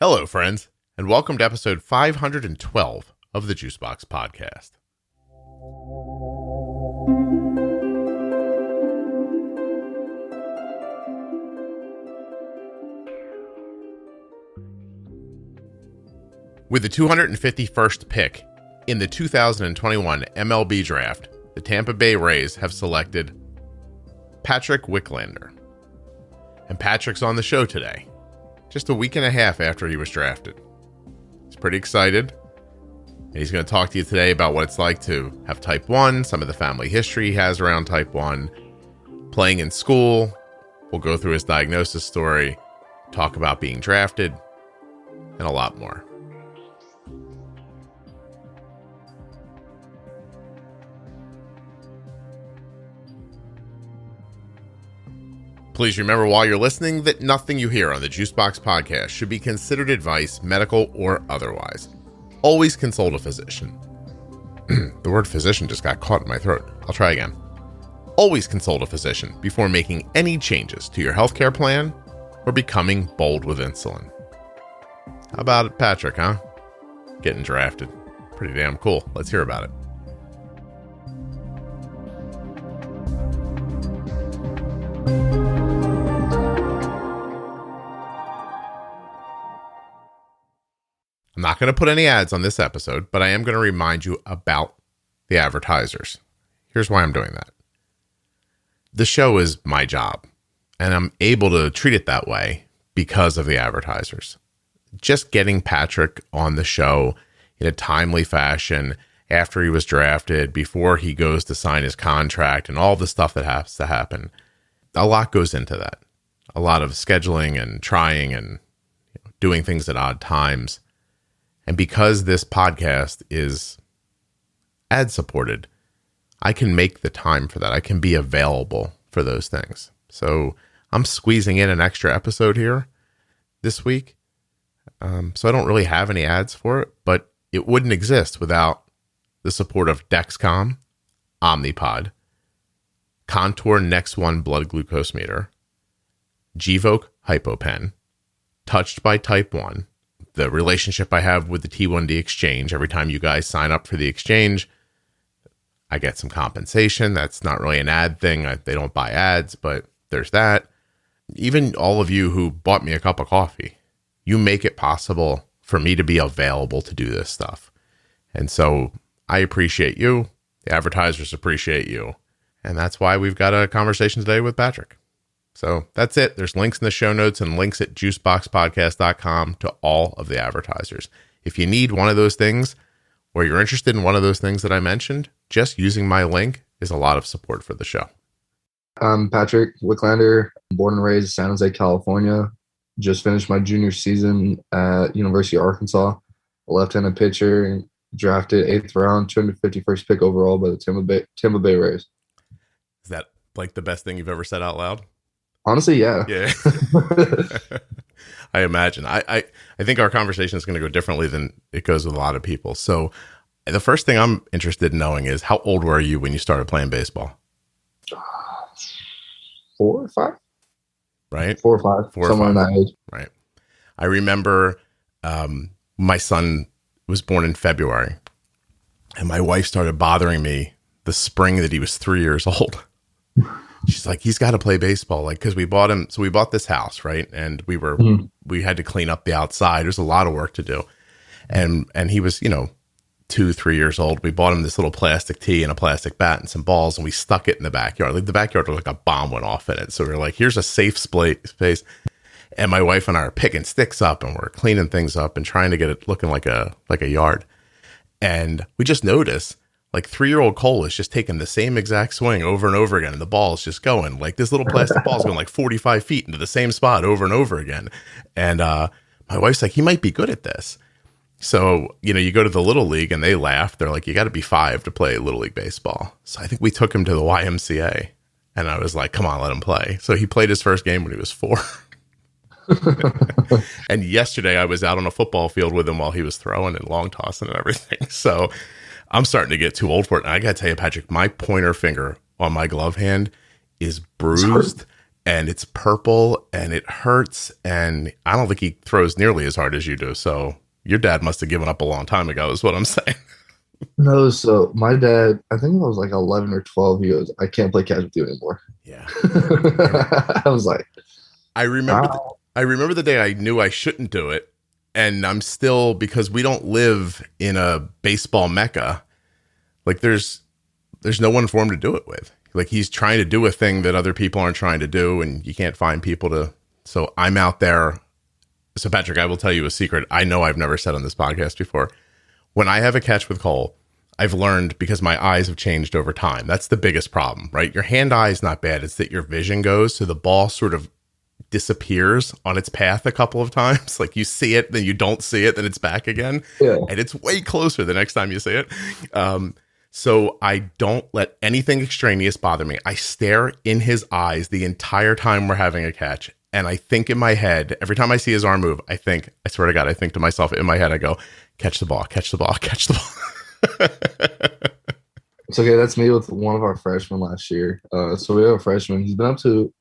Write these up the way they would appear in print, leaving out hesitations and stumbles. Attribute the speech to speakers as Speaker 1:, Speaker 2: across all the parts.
Speaker 1: Hello, friends, and welcome to episode 512 of the Juicebox Podcast. With the 251st pick in the 2021 MLB Draft, the Tampa Bay Rays have selected Patrick Wicklander. And Patrick's on the show today, just a week and a half after he was drafted. He's pretty excited, and he's going to talk to you today about what it's like to have type 1, some of the family history he has around type 1, playing in school. We'll go through his diagnosis story, talk about being drafted, and a lot more. Please remember while you're listening that nothing you hear on the Juicebox Podcast should be considered advice, medical or otherwise. Always consult a physician. The word physician just got caught in my throat. I'll try again. Always consult a physician before making any changes to your healthcare plan or becoming bold with insulin. How about it, Patrick, huh? Getting drafted. Pretty damn cool. Let's hear about it. I'm not going to put any ads on this episode, but I am going to remind you about the advertisers. Here's why I'm doing that. The show is my job, and I'm able to treat it that way because of the advertisers. Just getting Patrick on the show in a timely fashion after he was drafted, before he goes to sign his contract, and all the stuff that has to happen. A lot goes into that. A lot of scheduling and trying and doing things at odd times. And because this podcast is ad-supported, I can make the time for that. I can be available for those things. So I'm squeezing in an extra episode here this week. So I don't really have any ads for it, but it wouldn't exist without the support of Dexcom, Omnipod, Contour Next One blood glucose meter, Gvoke HypoPen, Touched by Type 1, the relationship I have with the T1D exchange. Every time you guys sign up for the exchange, I get some compensation. That's not really an ad thing. They don't buy ads, but there's that. Even all of you who bought me a cup of coffee, you make it possible for me to be available to do this stuff. And so I appreciate you. The advertisers appreciate you. And that's why we've got a conversation today with Patrick. So that's it. There's links in the show notes and links at juiceboxpodcast.com to all of the advertisers. If you need one of those things, or you're interested in one of those things that I mentioned, just using my link is a lot of support for the show.
Speaker 2: I'm Patrick Wicklander, born and raised in San Jose, California. Just finished my junior season at University of Arkansas. A left-handed pitcher, and drafted 8th round, 251st pick overall by the Tampa Bay Rays.
Speaker 1: Is that like the best thing you've ever said out loud?
Speaker 2: Honestly, yeah.
Speaker 1: Yeah. I imagine. I think our conversation is going to go differently than it goes with a lot of people. So the first thing I'm interested in knowing is, how old were you when you started playing baseball?
Speaker 2: 4 or 5.
Speaker 1: Right?
Speaker 2: 4 or 5. Somewhere in that age.
Speaker 1: Right. I remember my son was born in February, and my wife started bothering me the spring that he was 3 years old. She's like, he's got to play baseball. Like, cause we bought this house, right? And we had to clean up the outside. There's a lot of work to do. And he was, 2-3 years old. We bought him this little plastic tee and a plastic bat and some balls, and we stuck it in the backyard. Like, the backyard was like a bomb went off in it. So we were like, here's a safe space. And my wife and I are picking sticks up, and we're cleaning things up and trying to get it looking like a yard. And we just noticed, like, 3-year-old Cole is just taking the same exact swing over and over again, and the ball is just going, like, this little plastic ball is going like 45 feet into the same spot over and over again. And my wife's like, he might be good at this. So, you go to the Little League and they laugh. They're like, you got to be 5 to play Little League baseball. So I think we took him to the YMCA, and I was like, come on, let him play. So he played his first game when he was 4. And yesterday I was out on a football field with him while he was throwing and long tossing and everything. So I'm starting to get too old for it. And I got to tell you, Patrick, my pointer finger on my glove hand is bruised and it's purple and it hurts. And I don't think he throws nearly as hard as you do. So your dad must have given up a long time ago is what I'm saying.
Speaker 2: No, so my dad, I think I was like 11 or 12. He goes, I can't play catch with you anymore.
Speaker 1: Yeah.
Speaker 2: I was like,
Speaker 1: I remember,
Speaker 2: wow.
Speaker 1: I remember the day I knew I shouldn't do it. And I'm still, because we don't live in a baseball mecca, like there's no one for him to do it with. Like he's trying to do a thing that other people aren't trying to do, and you can't find people to. So I'm out there. So Patrick, I will tell you a secret. I know I've never said on this podcast before. When I have a catch with Cole, I've learned, because my eyes have changed over time. That's the biggest problem, right? Your hand eye is not bad. It's that your vision goes, so the ball sort of disappears on its path a couple of times. Like you see it, then you don't see it, then it's back again.
Speaker 2: Yeah.
Speaker 1: And it's way closer the next time you see it. So I don't let anything extraneous bother me. I stare in his eyes the entire time we're having a catch. And I think in my head, every time I see his arm move, I swear to God, I think to myself in my head, I go, catch the ball, catch the ball, catch the ball.
Speaker 2: It's okay. That's me with one of our freshmen last year. So we have a freshman. He's been up to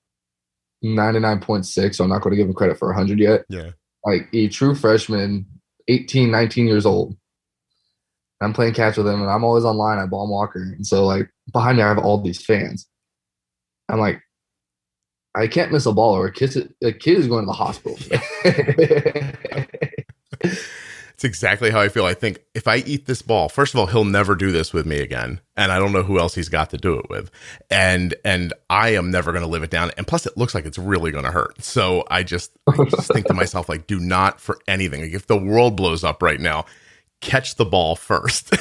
Speaker 2: 99.6. So I'm not going to give him credit for 100 yet.
Speaker 1: Yeah.
Speaker 2: Like a true freshman, 18, 19 years old. I'm playing catch with him, and I'm always online at Ball Walker. And so, like, behind me, I have all these fans. I'm like, I can't miss a ball, or a kid is going to the hospital.
Speaker 1: It's exactly how I feel. I think if I eat this ball, first of all, he'll never do this with me again. And I don't know who else he's got to do it with. And I am never going to live it down. And plus it looks like it's really going to hurt. So I just think to myself, like, do not for anything. Like if the world blows up right now, catch the ball first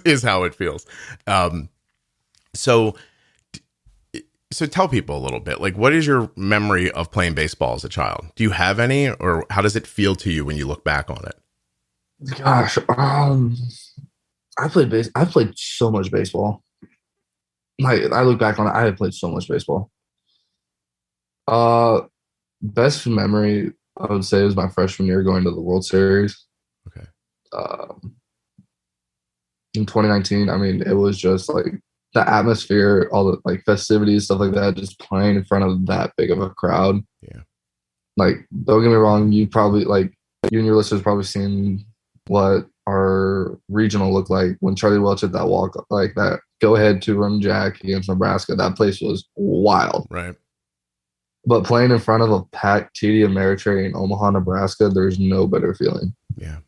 Speaker 1: is how it feels. So tell people a little bit, like, what is your memory of playing baseball as a child? Do you have any, or how does it feel to you when you look back on it?
Speaker 2: Gosh, I played so much baseball. Like I look back on it, I have played so much baseball. Best memory I would say was my freshman year going to the World Series.
Speaker 1: Okay.
Speaker 2: In 2019, I mean, it was just like the atmosphere, all the like festivities, stuff like that, just playing in front of that big of a crowd.
Speaker 1: Yeah.
Speaker 2: Like, don't get me wrong, you and your listeners probably seen what our regional looked like when Charlie Welch hit that walk, like that go ahead 2-run jack against Nebraska. That place was wild.
Speaker 1: Right.
Speaker 2: But playing in front of a packed TD Ameritrade in Omaha, Nebraska, there's no better feeling.
Speaker 1: Yeah.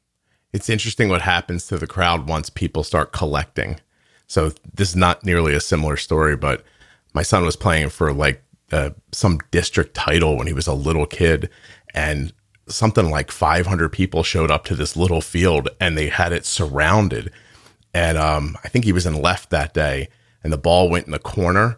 Speaker 1: It's interesting what happens to the crowd once people start collecting. So this is not nearly a similar story, but my son was playing for like some district title when he was a little kid, and something like 500 people showed up to this little field and they had it surrounded. And I think he was in left that day, and the ball went in the corner.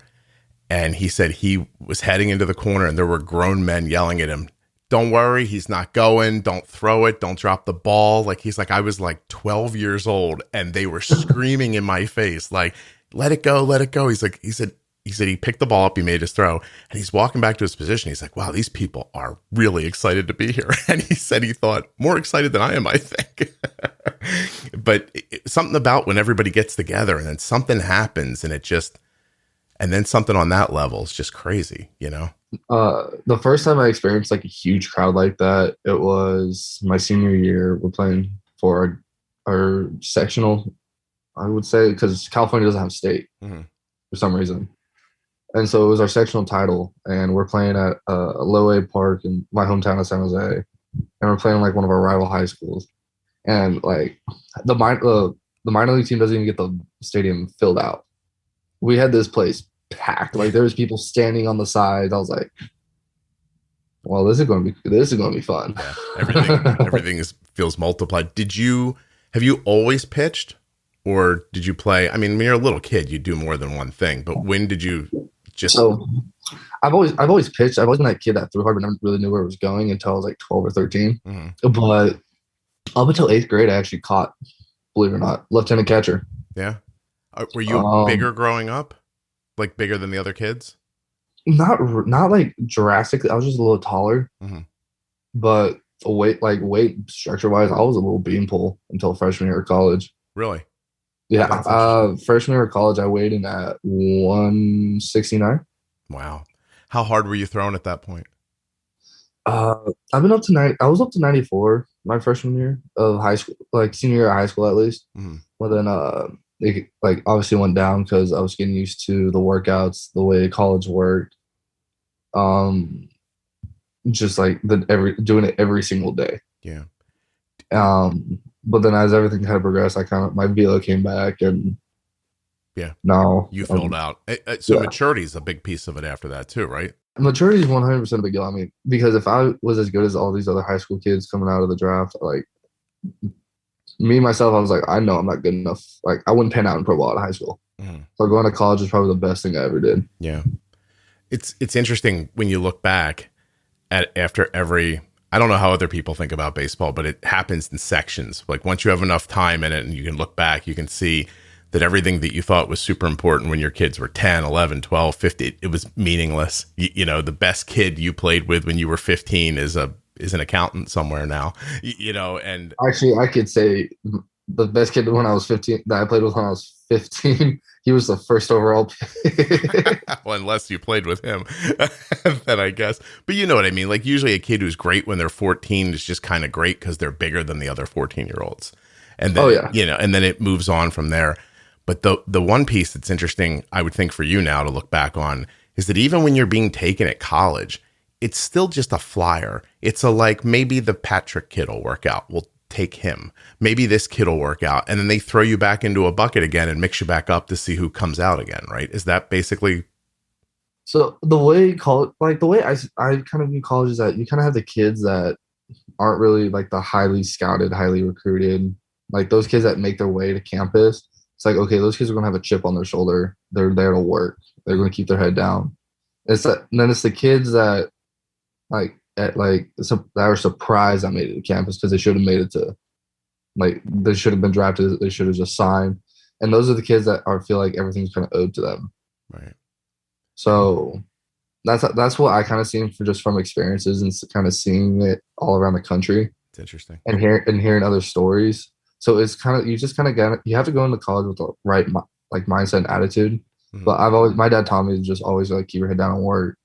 Speaker 1: And he said he was heading into the corner and there were grown men yelling at him, "Don't worry, he's not going. Don't throw it. Don't drop the ball." Like, he's like, I was like 12 years old and they were screaming in my face, like, let it go, let it go. He said he picked the ball up, he made his throw, and he's walking back to his position. He's like, wow, these people are really excited to be here. And he said he thought more excited than I am, I think. But something about when everybody gets together and then something happens and then something on that level is just crazy, you know?
Speaker 2: The first time I experienced like a huge crowd like that, it was my senior year. We're playing for our sectional, I would say, because California doesn't have state for some reason. And so it was our sectional title, and we're playing at Low A Park in my hometown of San Jose, and we're playing like one of our rival high schools. And like the minor league team doesn't even get the stadium filled out. We had this place packed. Like there was people standing on the sides. I was like, well, this is going to be fun.
Speaker 1: Yeah, everything feels multiplied. Have you always pitched, or did you play? I mean, when you're a little kid, you do more than one thing. But when did you just?
Speaker 2: So I've always pitched. I've always been that kid that threw hard, but never really knew where it was going until I was like 12 or 13. Mm-hmm. But up until 8th grade, I actually caught, believe it or not, left-handed catcher.
Speaker 1: Yeah. Were you bigger growing up? Like bigger than the other kids?
Speaker 2: Not like drastically. I was just a little taller. Mm-hmm. But weight structure wise, I was a little beanpole until freshman year of college.
Speaker 1: Really?
Speaker 2: Yeah. Freshman year of college, I weighed in at 169.
Speaker 1: Wow. How hard were you throwing at that point?
Speaker 2: I've been up to I was up to 94 my freshman year of high school, like senior year of high school at least.
Speaker 1: Mm.
Speaker 2: Well, then it like obviously went down because I was getting used to the workouts, the way college worked. Um, just like doing it every single day.
Speaker 1: Yeah.
Speaker 2: But then as everything kind of progressed, my velo came back, and
Speaker 1: yeah,
Speaker 2: now
Speaker 1: you filled out. So
Speaker 2: yeah.
Speaker 1: maturity is a big piece of it after that too, right?
Speaker 2: Maturity is 100% a big deal. I mean, because if I was as good as all these other high school kids coming out of the draft, like me myself, I was like, I know I'm not good enough. Like I wouldn't pan out in pro ball out of high school. So going to college is probably the best thing I ever did.
Speaker 1: Yeah, it's interesting when you look back at after every. I don't know how other people think about baseball, but it happens in sections. Like once you have enough time in it and you can look back, you can see that everything that you thought was super important when your kids were 10, 11, 12, 15, it was meaningless. You know, the best kid you played with when you were 15 is an accountant somewhere now, you know, and
Speaker 2: actually I could say the best kid when I was 15 that I played with when I was 15, he was the first overall pick.
Speaker 1: well, unless you played with him, then I guess. But you know what I mean? Like usually a kid who's great when they're 14 is just kind of great because they're bigger than the other 14-year-olds. And then, you know, and then it moves on from there. But the one piece that's interesting, I would think for you now to look back on, is that even when you're being taken at college, it's still just a flyer. It's like maybe the Patrick kid will work out. We'll take him. Maybe this kid will work out. And then they throw you back into a bucket again and mix you back up to see who comes out again, right? Is that basically?
Speaker 2: So the way I kind of view college is that you kind of have the kids that aren't really like the highly scouted, highly recruited, like those kids that make their way to campus. It's like, okay, those kids are going to have a chip on their shoulder. They're there to work. They're going to keep their head down. And then it's the kids that that are surprised I made it to campus because they should have made it to, like, they should have been drafted. They should have just signed. And those are the kids that feel like everything's kind of owed to them.
Speaker 1: Right.
Speaker 2: So that's what I kind of seen from experiences and kind of seeing it all around the country.
Speaker 1: It's interesting.
Speaker 2: And hearing other stories. So it's kind of, you have to go into college with the right mindset and attitude. Mm-hmm. But my dad taught me to just always like keep your head down and work.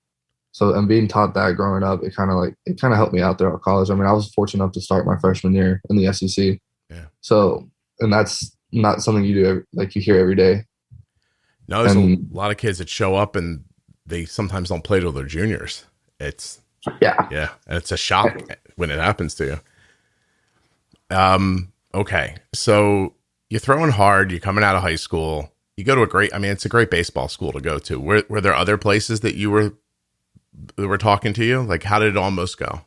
Speaker 2: So and being taught that growing up, it kind of helped me out throughout college. I mean, I was fortunate enough to start my freshman year in the SEC. Yeah. So, and that's not something you do you hear every day.
Speaker 1: No, there's a lot of kids that show up and they sometimes don't play till they're juniors. Yeah, and it's a shock when it happens to you. Okay, so you're throwing hard. You're coming out of high school. You go to it's a great baseball school to go to. Were there other places that were talking to you? Like, how did it almost go?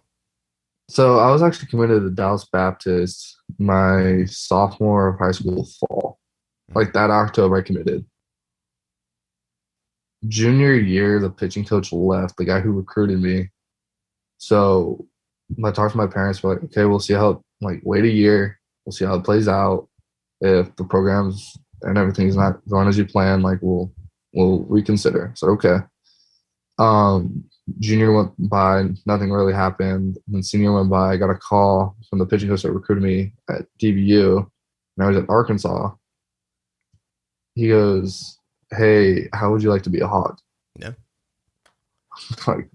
Speaker 2: So I was actually committed to Dallas Baptist my sophomore of high school fall. Like that October, I committed. Junior year, the pitching coach left, the guy who recruited me. So I talked to my parents. We're like, okay, we'll see how, wait a year. We'll see how it plays out. If the programs and everything's not going as you plan, we'll reconsider. So, okay. Junior went by, nothing really happened. Then senior went by, I got a call from the pitching coach that recruited me at DBU, and I was at Arkansas. He goes, hey, how would you like to be a Hog?
Speaker 1: Yeah.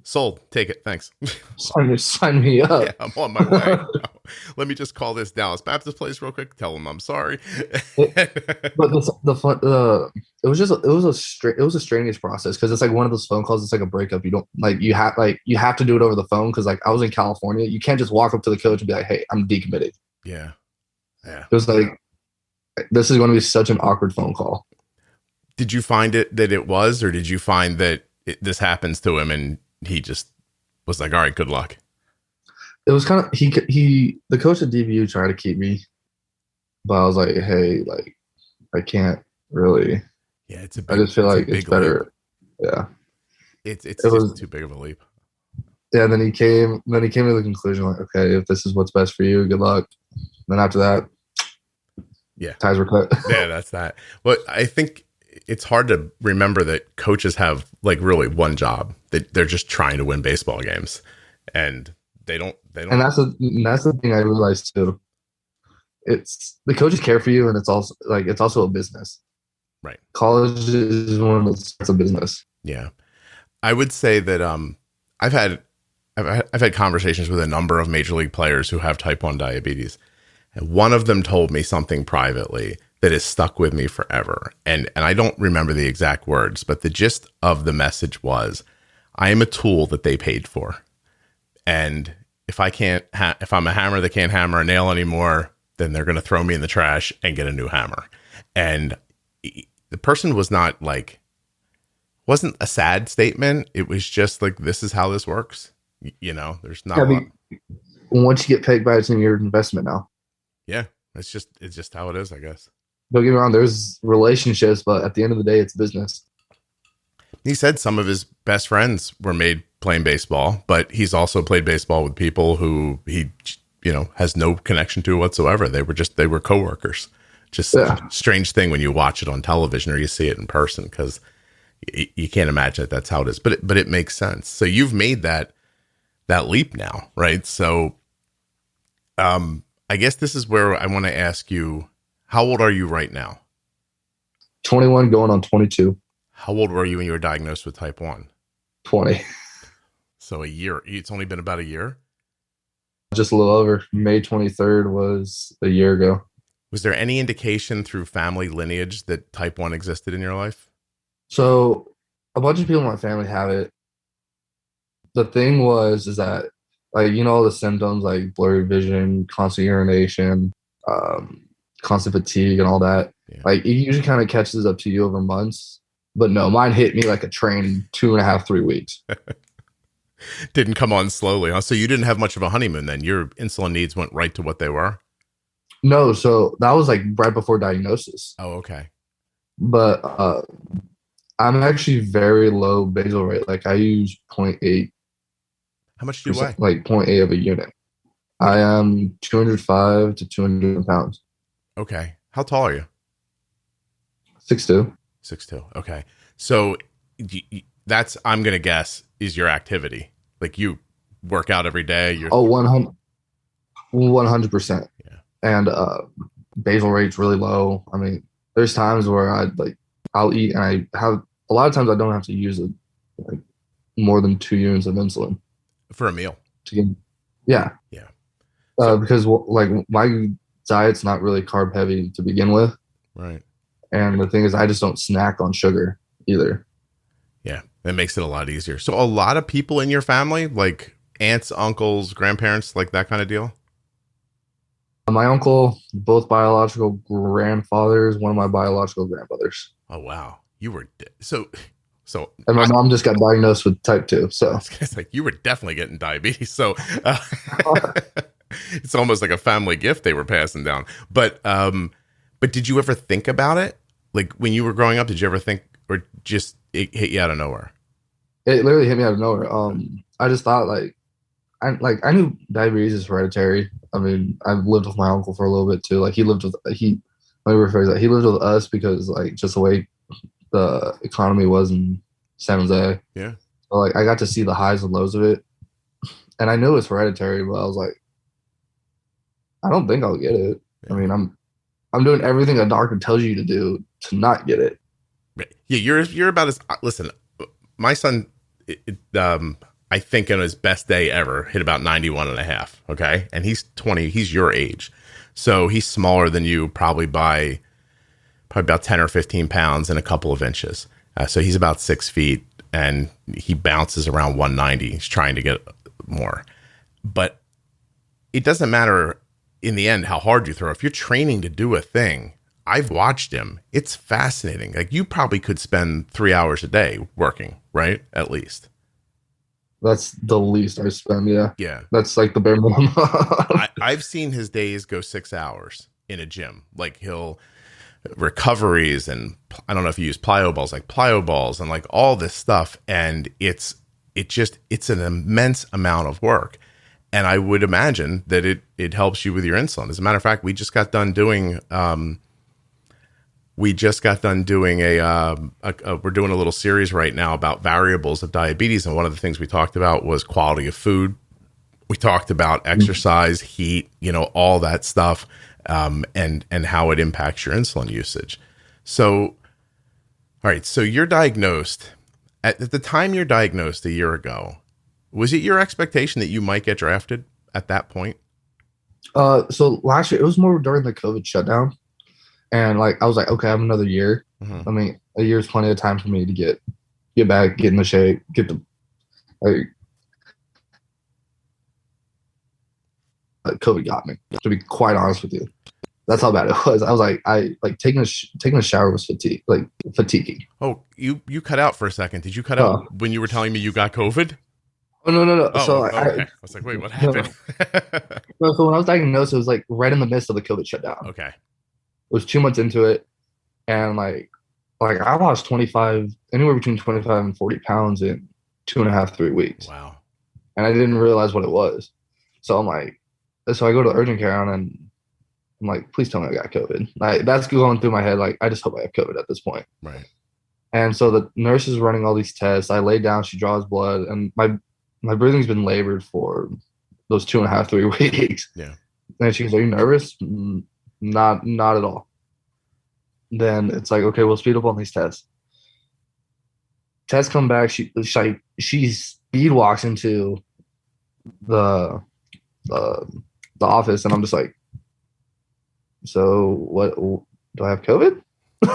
Speaker 1: Sold. Take it. Thanks.
Speaker 2: Sign me up.
Speaker 1: Yeah, I'm on my way. Let me just call this Dallas Baptist place real quick. Tell them I'm sorry.
Speaker 2: But it was a strange process because it's like one of those phone calls. It's like a breakup. You don't you have to do it over the phone because I was in California. You can't just walk up to the coach and be like, hey, I'm decommitted.
Speaker 1: Yeah.
Speaker 2: It was like, this is going to be such an awkward phone call.
Speaker 1: Did you find it that it was, or did you find that this happens to him and he just was like, all right, good luck?
Speaker 2: It was kind of, the coach at DBU tried to keep me, but I was like, hey, I can't really.
Speaker 1: Yeah,
Speaker 2: I just feel like it's better. Leap. Yeah.
Speaker 1: It was too big of a leap.
Speaker 2: Yeah, then he came to the conclusion, okay, if this is what's best for you, good luck. And then after that,
Speaker 1: yeah,
Speaker 2: ties were cut.
Speaker 1: Yeah, that's that. Well, I think it's hard to remember that coaches have really one job, that they're just trying to win baseball games, and they don't.
Speaker 2: And that's the thing I realized too. It's the coaches care for you, and it's also a business.
Speaker 1: Right.
Speaker 2: College is one of those, it's a business.
Speaker 1: Yeah. I would say that I've had I've had conversations with a number of major league players who have type 1 diabetes. And one of them told me something privately that has stuck with me forever. And I don't remember the exact words, but the gist of the message was, I am a tool that they paid for. And if if I'm a hammer that can't hammer a nail anymore, then they're going to throw me in the trash and get a new hammer. And the person was not like, wasn't a sad statement. It was just like, this is how this works. You know, there's not.
Speaker 2: Once you get paid by, it's in your investment now.
Speaker 1: Yeah, it's just how it is, I guess.
Speaker 2: Don't get me wrong. There's relationships, but at the end of the day, it's business.
Speaker 1: He said some of his best friends were made playing baseball, but he's also played baseball with people who he, has no connection to whatsoever. They were coworkers. Just a strange thing when you watch it on television or you see it in person, because you can't imagine that's how it is. But it makes sense. So you've made that leap now, right? So, I guess this is where I want to ask you, how old are you right now?
Speaker 2: 21 going on 22.
Speaker 1: How old were you when you were diagnosed with type 1?
Speaker 2: 20.
Speaker 1: So a year. It's only been about a year?
Speaker 2: Just a little over. May 23rd was a year ago.
Speaker 1: Was there any indication through family lineage that type 1 existed in your life?
Speaker 2: So a bunch of people in my family have it. The thing is that, like, all the symptoms like blurry vision, constant urination, constant fatigue and all that. Yeah. Like, it usually kind of catches up to you over months. But no, mine hit me like a train in 2.5, 3 weeks.
Speaker 1: Didn't come on slowly, huh? So you didn't have much of a honeymoon then. Your insulin needs went right to what they were?
Speaker 2: No, so that was like right before diagnosis.
Speaker 1: Oh, okay.
Speaker 2: But I'm actually very low basal rate. Like, I use 0.8.
Speaker 3: How much do you weigh?
Speaker 2: Like 0.8 of a unit. I am 205 to 200 pounds.
Speaker 1: Okay. How tall are you?
Speaker 2: 6'2".
Speaker 1: 6'2". Okay. So that's, I'm going to guess, is your activity. Like, you work out every day.
Speaker 2: 100%.
Speaker 1: Yeah.
Speaker 2: And basal rate's really low. I mean, there's times where I'll eat and I have, a lot of times I don't have to use like more than 2 units of insulin.
Speaker 1: For a meal?
Speaker 2: Yeah.
Speaker 1: Yeah.
Speaker 2: Because like my diet's not really carb heavy to begin with.
Speaker 1: Right.
Speaker 2: And the thing is, I just don't snack on sugar either.
Speaker 1: Yeah, that makes it a lot easier. So a lot of people in your family, like aunts, uncles, grandparents, like that kind of deal?
Speaker 2: My uncle, both biological grandfathers, one of my biological grandmothers.
Speaker 1: Oh, wow. You were so.
Speaker 2: And my mom just got diagnosed with type 2. So
Speaker 1: it's like, you were definitely getting diabetes. So it's almost like a family gift they were passing down. But did you ever think about it? Like, when you were growing up, did you ever think, or just it hit you out of nowhere?
Speaker 2: It literally hit me out of nowhere. I just thought I knew diabetes is hereditary. I mean, I've lived with my uncle for a little bit too. Like, let me rephrase that. He lived with us because, like, just the way the economy was in San Jose.
Speaker 1: Yeah.
Speaker 2: So, like, I got to see the highs and lows of it. And I knew it's hereditary, but I was like, I don't think I'll get it. Yeah. I mean, I'm doing everything a doctor tells you to do to not get it.
Speaker 1: Yeah, you're about as, listen, my son, I think in his best day ever, hit about 91.5. Okay. And he's 20, he's your age. So he's smaller than you probably by about 10 or 15 pounds and a couple of inches. So he's about 6 feet and he bounces around 190. He's trying to get more, but it doesn't matter in the end how hard you throw. If you're training to do a thing, I've watched him. It's fascinating. Like, you probably could spend 3 hours a day working, right? At least.
Speaker 2: That's the least I spend. Yeah.
Speaker 1: Yeah.
Speaker 2: That's like the bare minimum.
Speaker 1: I've seen his days go 6 hours in a gym. Like, he'll recoveries and I don't know if you use plyo balls and like all this stuff. And it's an immense amount of work. And I would imagine that it helps you with your insulin. As a matter of fact, we just got done doing we're doing a little series right now about variables of diabetes. And one of the things we talked about was quality of food. We talked about exercise, heat, all that stuff, and how it impacts your insulin usage. So, all right. So you're diagnosed. At the time you're diagnosed a year ago, was it your expectation that you might get drafted at that point?
Speaker 2: So last year it was more during the COVID shutdown, and like I was like, okay, I have another year.
Speaker 1: Mm-hmm.
Speaker 2: I mean, a year is plenty of time for me to get back, get in the shape, get the like. COVID got me. To be quite honest with you, that's how bad it was. I was like, taking a shower was fatiguing.
Speaker 1: Oh, you cut out for a second. Did you cut out when you were telling me you got COVID?
Speaker 2: Oh no.
Speaker 1: Oh,
Speaker 2: so
Speaker 1: okay. I was like, wait, what happened?
Speaker 2: No, so when I was diagnosed, it was like right in the midst of the COVID shutdown.
Speaker 1: Okay.
Speaker 2: It was 2 months into it, and like I lost anywhere between 25 and 40 pounds in 2.5, 3 weeks.
Speaker 1: Wow.
Speaker 2: And I didn't realize what it was. So I'm like, so I go to urgent care and I'm like, please tell me I got COVID. That's going through my head. Like, I just hope I have COVID at this point.
Speaker 1: Right.
Speaker 2: And so the nurse is running all these tests. I lay down, she draws blood, and my breathing's been labored for those 2.5, 3 weeks.
Speaker 1: Yeah.
Speaker 2: And she goes, are you nervous? Not at all. Then it's like, okay, we'll speed up on these tests. Tests come back. She speed walks into the office, and I'm just like, so what? Do I have COVID?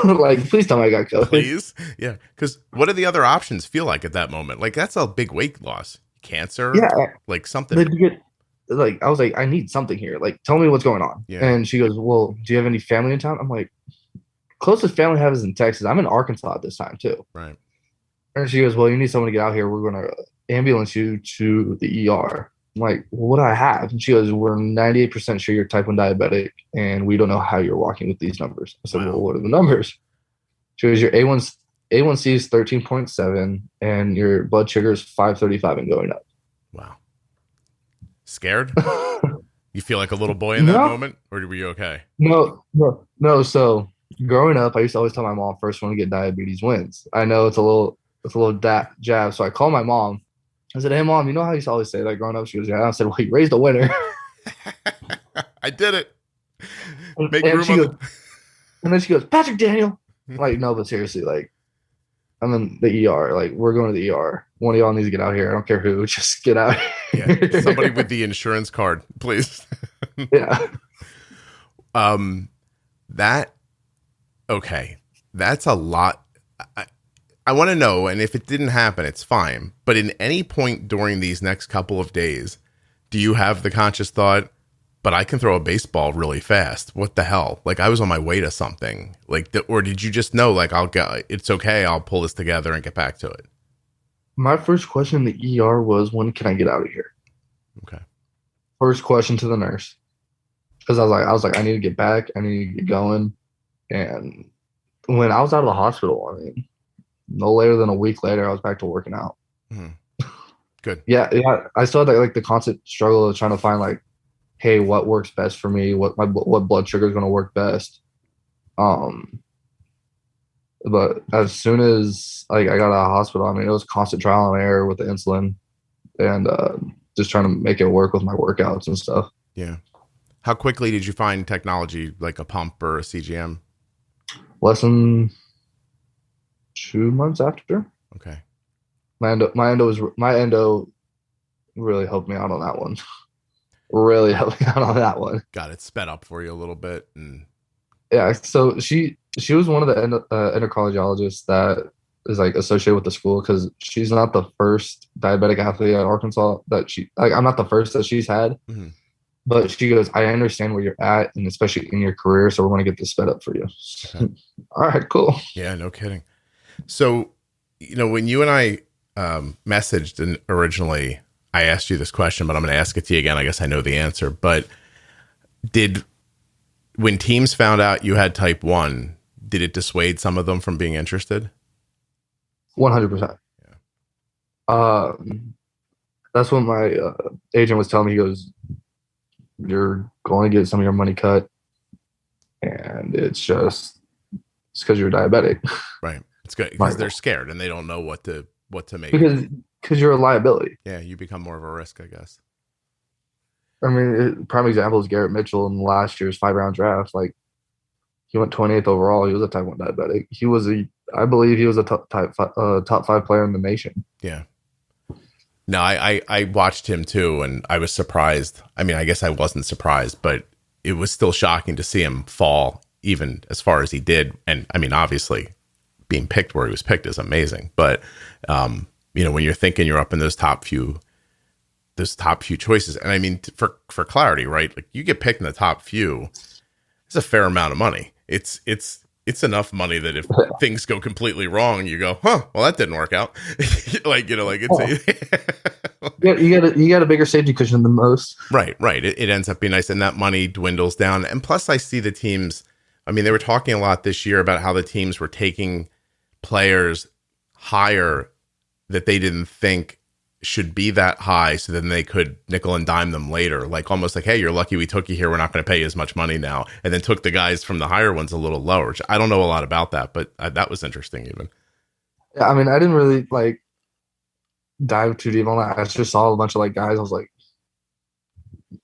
Speaker 2: Like, please tell me I got COVID.
Speaker 1: Please, yeah. Because what do the other options feel like at that moment? Like, that's a big weight loss. Cancer,
Speaker 2: yeah,
Speaker 1: like something.
Speaker 2: Like, I was like, I need something here. Like, tell me what's going on.
Speaker 1: Yeah.
Speaker 2: And she goes, well, do you have any family in town? I'm like, closest family I have is in Texas. I'm in Arkansas at this time too.
Speaker 1: Right.
Speaker 2: And she goes, well, you need someone to get out here. We're going to ambulance you to the ER. I'm like, well, what do I have? And she goes, we're 98% sure you're type 1 diabetic, and we don't know how you're walking with these numbers. I said,
Speaker 1: wow.
Speaker 2: well, what are the numbers? She goes, your A1C is 13.7, and your blood sugar is 535 and going up.
Speaker 1: Wow. Scared? You feel like a little boy in that moment, or were you okay?
Speaker 2: No. So growing up, I used to always tell my mom, first one to get diabetes wins. I know it's a little jab. So I call my mom. I said, hey, Mom, you know how you used to always say that growing up? She goes, yeah. I said, well, you raised a winner.
Speaker 1: I did it.
Speaker 2: Make room and then she goes, Patrick Daniel. I'm like, no, but seriously, like, I'm in the ER. Like, we're going to the ER. One of y'all needs to get out here. I don't care who. Just get out here.
Speaker 1: Yeah, somebody with the insurance card, please.
Speaker 2: Yeah.
Speaker 1: Okay. That's a lot. I want to know, and if it didn't happen, it's fine. But in any point during these next couple of days, do you have the conscious thought, but I can throw a baseball really fast? What the hell? Like, I was on my way to something. Like, or did you just know, like, it's okay, I'll pull this together and get back to it?
Speaker 2: My first question in the ER was, when can I get out of here?
Speaker 1: Okay.
Speaker 2: First question to the nurse. Because I was like, I need to get back. I need to get going. And when I was out of the hospital, I mean, no later than a week later, I was back to working out.
Speaker 1: Mm-hmm. Good.
Speaker 2: Yeah. I still had like the constant struggle of trying to find like, hey, what works best for me? What blood sugar is going to work best? But as soon as like I got out of the hospital, I mean, it was constant trial and error with the insulin, and just trying to make it work with my workouts and stuff.
Speaker 1: Yeah. How quickly did you find technology like a pump or a CGM?
Speaker 2: Less than 2 months after.
Speaker 1: Okay.
Speaker 2: My endo really helped me out on that one. Really helped me out on that one.
Speaker 1: Got it sped up for you a little bit, and
Speaker 2: yeah. So she was one of the endocrinologists that is like associated with the school, because she's not the first diabetic athlete at Arkansas that I'm not the first that she's had. Mm-hmm. But she goes, I understand where you're at, and especially in your career, so we're going to get this sped up for you. Okay. All right, cool.
Speaker 1: Yeah, no kidding. So, when you and I messaged and originally, I asked you this question, but I'm going to ask it to you again. I guess I know the answer. But when teams found out you had type 1, did it dissuade some of them from being interested?
Speaker 2: 100%. Yeah. That's what my agent was telling me. He goes, you're going to get some of your money cut, and it's because you're diabetic.
Speaker 1: Right. It's good because they're scared and they don't know what to make.
Speaker 2: Because you're a liability.
Speaker 1: Yeah, you become more of a risk, I guess.
Speaker 2: I mean, prime example is Garrett Mitchell in last year's 5-round draft. Like, he went 28th overall. He was a type 1 diabetic. He was a I believe he was a top five player in the nation.
Speaker 1: Yeah. No, I watched him too, and I was surprised. I mean, I guess I wasn't surprised, but it was still shocking to see him fall even as far as he did. And I mean, obviously, being picked where he was picked is amazing. But when you're thinking you're up in those top few choices, and I mean, for clarity, right? Like you get picked in the top few, it's a fair amount of money. It's enough money that if things go completely wrong, you go, well, that didn't work out.
Speaker 2: You got a bigger safety cushion than most.
Speaker 1: Right. It ends up being nice, and that money dwindles down. And plus, I see the teams. I mean, they were talking a lot this year about how the teams were taking players higher that they didn't think should be that high, so then they could nickel and dime them later, like almost like, hey, you're lucky we took you here, we're not going to pay you as much money now, and then took the guys from the higher ones a little lower, which I don't know a lot about that, but that was interesting even.
Speaker 2: Yeah, I mean, I didn't really like dive too deep on that. I just saw a bunch of like guys. I was like,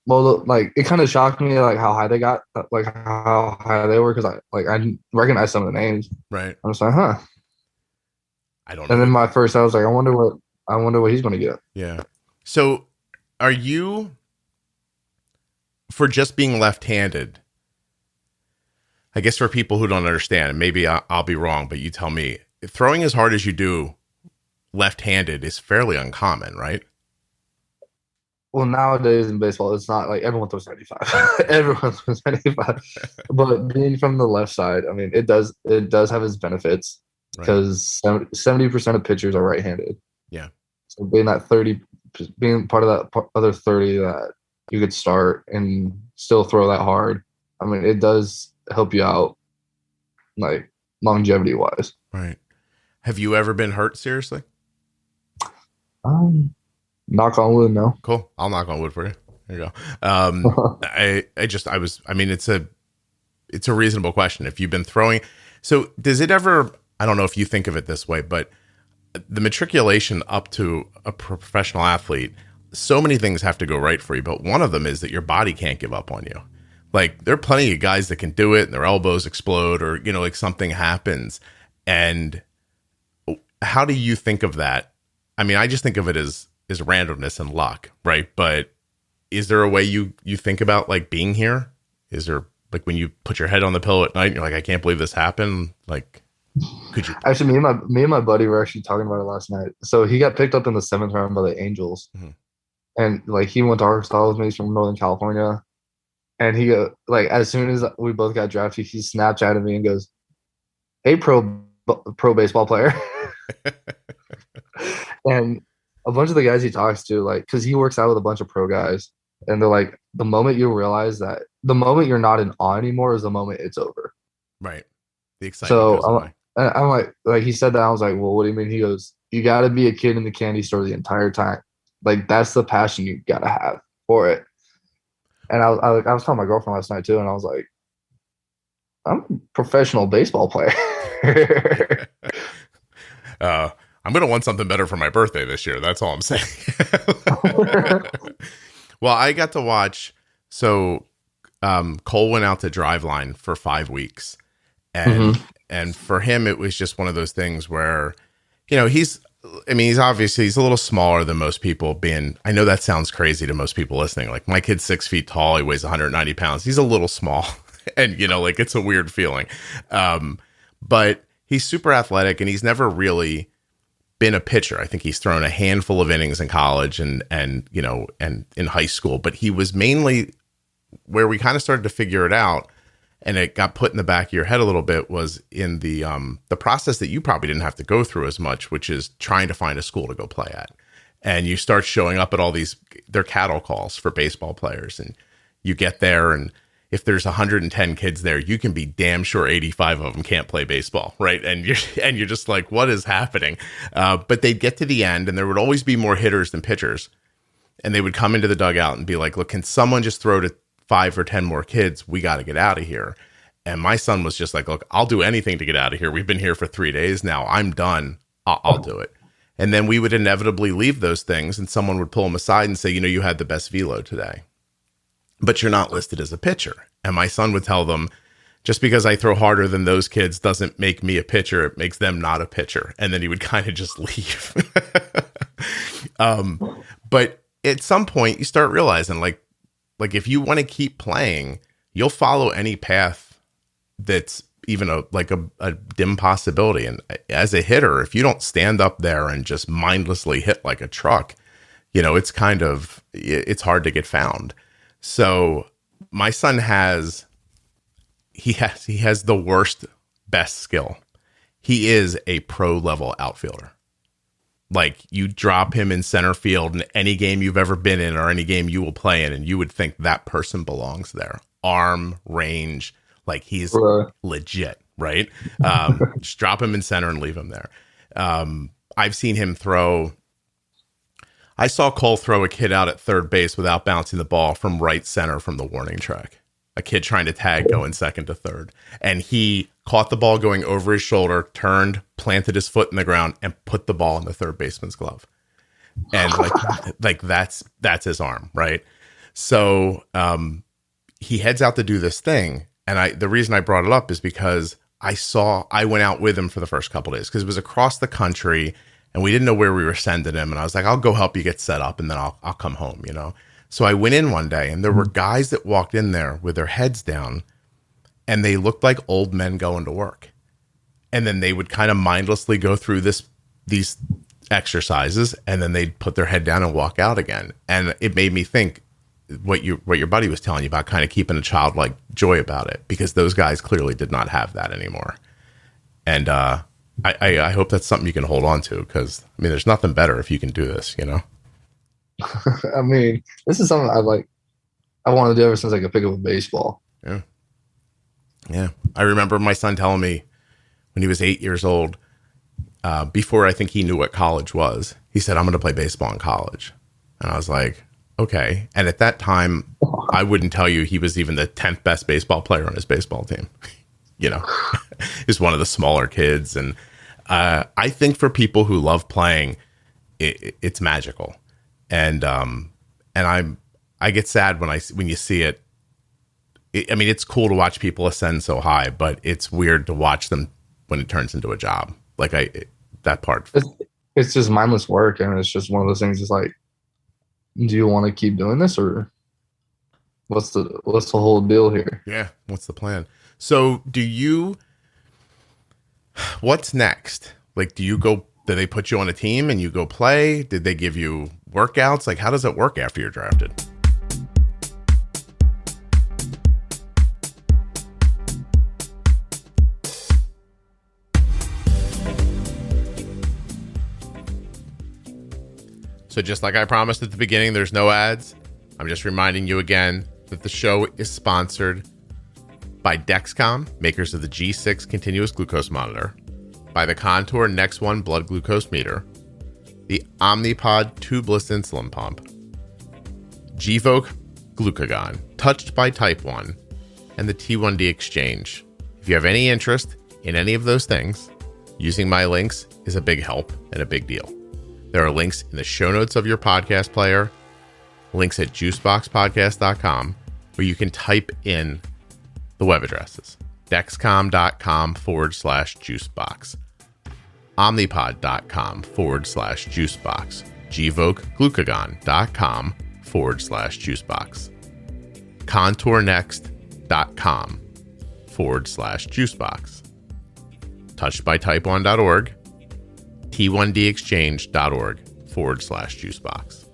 Speaker 2: well, like it kind of shocked me like how high they got, like how high they were, because I recognized some of the names.
Speaker 1: Right.
Speaker 2: I was like, huh.
Speaker 1: I don't know.
Speaker 2: And then my first, I was like, I wonder what he's going to get.
Speaker 1: Yeah. So are you, for just being left-handed, I guess for people who don't understand, and maybe I'll be wrong, but you tell me, throwing as hard as you do left-handed is fairly uncommon, right?
Speaker 2: Well, nowadays in baseball, it's not like everyone throws 95. Everyone throws 95. But being from the left side, I mean, it does have its benefits, because 70% of pitchers are right-handed.
Speaker 1: Yeah.
Speaker 2: So being part of that other 30 that you could start and still throw that hard, I mean, it does help you out, like longevity wise.
Speaker 1: Right. Have you ever been hurt seriously?
Speaker 2: Knock on wood, no.
Speaker 1: Cool. I'll knock on wood for you. There you go. It's a reasonable question. If you've been throwing, so does it ever, I don't know if you think of it this way, but the matriculation up to a professional athlete, so many things have to go right for you, but one of them is that your body can't give up on you. Like there are plenty of guys that can do it and their elbows explode, or, like something happens. And how do you think of that? I mean, I just think of it as randomness and luck, right? But is there a way you think about like being here? Is there like when you put your head on the pillow at night and you're like, I can't believe this happened? Like, could you?
Speaker 2: Actually, me and my buddy were actually talking about it last night. So he got picked up in the 7th round by the Angels, and like he went to Arkansas with me. He's from Northern California, and he like as soon as we both got drafted, he Snapchatted me and goes, "Hey, pro baseball player," and a bunch of the guys he talks to, like, because he works out with a bunch of pro guys, and they're like, the moment you realize that, the moment you're not in awe anymore is the moment it's over.
Speaker 1: Right. The excitement goes away.
Speaker 2: I'm like he said that. I was like, well, what do you mean? He goes, you got to be a kid in the candy store the entire time. Like, that's the passion you got to have for it. And I was telling my girlfriend last night too, and I was like, I'm a professional baseball player.
Speaker 1: I'm going to want something better for my birthday this year. That's all I'm saying. Well, I got to watch. So Cole went out to Driveline for 5 weeks. And for him, it was just one of those things where, he's obviously he's a little smaller than most people I know that sounds crazy to most people listening. Like my kid's 6 feet tall. He weighs 190 pounds. He's a little small and, like it's a weird feeling. But he's super athletic and he's never really been a pitcher. I think he's thrown a handful of innings in college and in high school, but he was mainly where we kind of started to figure it out. And it got put in the back of your head a little bit was in the process that you probably didn't have to go through as much, which is trying to find a school to go play at. And you start showing up at all they're cattle calls for baseball players. And you get there, and if there's 110 kids there, you can be damn sure 85 of them can't play baseball, right? And you're just like, what is happening? But they'd get to the end, and there would always be more hitters than pitchers. And they would come into the dugout and be like, look, can someone just throw to 5 or 10 more kids? We got to get out of here. And my son was just like, look, I'll do anything to get out of here. We've been here for 3 days now. I'm done. I'll do it. And then we would inevitably leave those things, and someone would pull him aside and say, you had the best velo today, but you're not listed as a pitcher. And my son would tell them, just because I throw harder than those kids doesn't make me a pitcher. It makes them not a pitcher. And then he would kind of just leave. But at some point you start realizing like if you want to keep playing, you'll follow any path that's even a dim possibility. And as a hitter, if you don't stand up there and just mindlessly hit like a truck, it's hard to get found. So my son has the worst, best skill. He is a pro level outfielder. Like you drop him in center field in any game you've ever been in or any game you will play in, and you would think that person belongs there. Arm, range, like he's legit, right? Just drop him in center and leave him there. I've seen him throw. I saw Cole throw a kid out at third base without bouncing the ball from right center from the warning track. A kid trying to tag going second to third. And he caught the ball going over his shoulder, turned, planted his foot in the ground, and put the ball in the third baseman's glove. And like that's his arm, right? So he heads out to do this thing. And the reason I brought it up is because I went out with him for the first couple of days because it was across the country and we didn't know where we were sending him. And I was like, I'll go help you get set up and then I'll come home, So I went in one day and there were guys that walked in there with their heads down and they looked like old men going to work. And then they would kind of mindlessly go through these exercises and then they'd put their head down and walk out again. And it made me think what your buddy was telling you about kind of keeping a childlike joy about it, because those guys clearly did not have that anymore. And I hope that's something you can hold on to, because there's nothing better if you can do this,
Speaker 2: I mean, this is something I wanted to do ever since I could pick up a baseball.
Speaker 1: Yeah. I remember my son telling me when he was 8 years old, before I think he knew what college was, he said, I'm going to play baseball in college. And I was like, okay. And at that time, I wouldn't tell you he was even the 10th best baseball player on his baseball team. He's one of the smaller kids. And I think for people who love playing, it's magical. And I get sad when you see it. It's cool to watch people ascend so high, but it's weird to watch them when it turns into a job. That part.
Speaker 2: It's just mindless work, and it's just one of those things. It's like, do you want to keep doing this, or what's the whole deal here?
Speaker 1: Yeah, what's the plan? So, what's next? Do they put you on a team and you go play? Did they give you workouts? How does it work after you're drafted? So just like I promised at the beginning, there's no ads. I'm just reminding you again that the show is sponsored by Dexcom, makers of the G6 continuous glucose monitor, by the Contour Next One blood glucose meter, the Omnipod tubeless insulin pump, Gvoke Glucagon, touched by type 1, and the T1D exchange. If you have any interest in any of those things, using my links is a big help and a big deal. There are links in the show notes of your podcast player, links at juiceboxpodcast.com, where you can type in the web addresses: dexcom.com/juicebox, omnipod.com/juicebox, gvokeglucagon.com/juicebox, contournext.com/juicebox, touchedbytype1.org, t1dexchange.org/juicebox.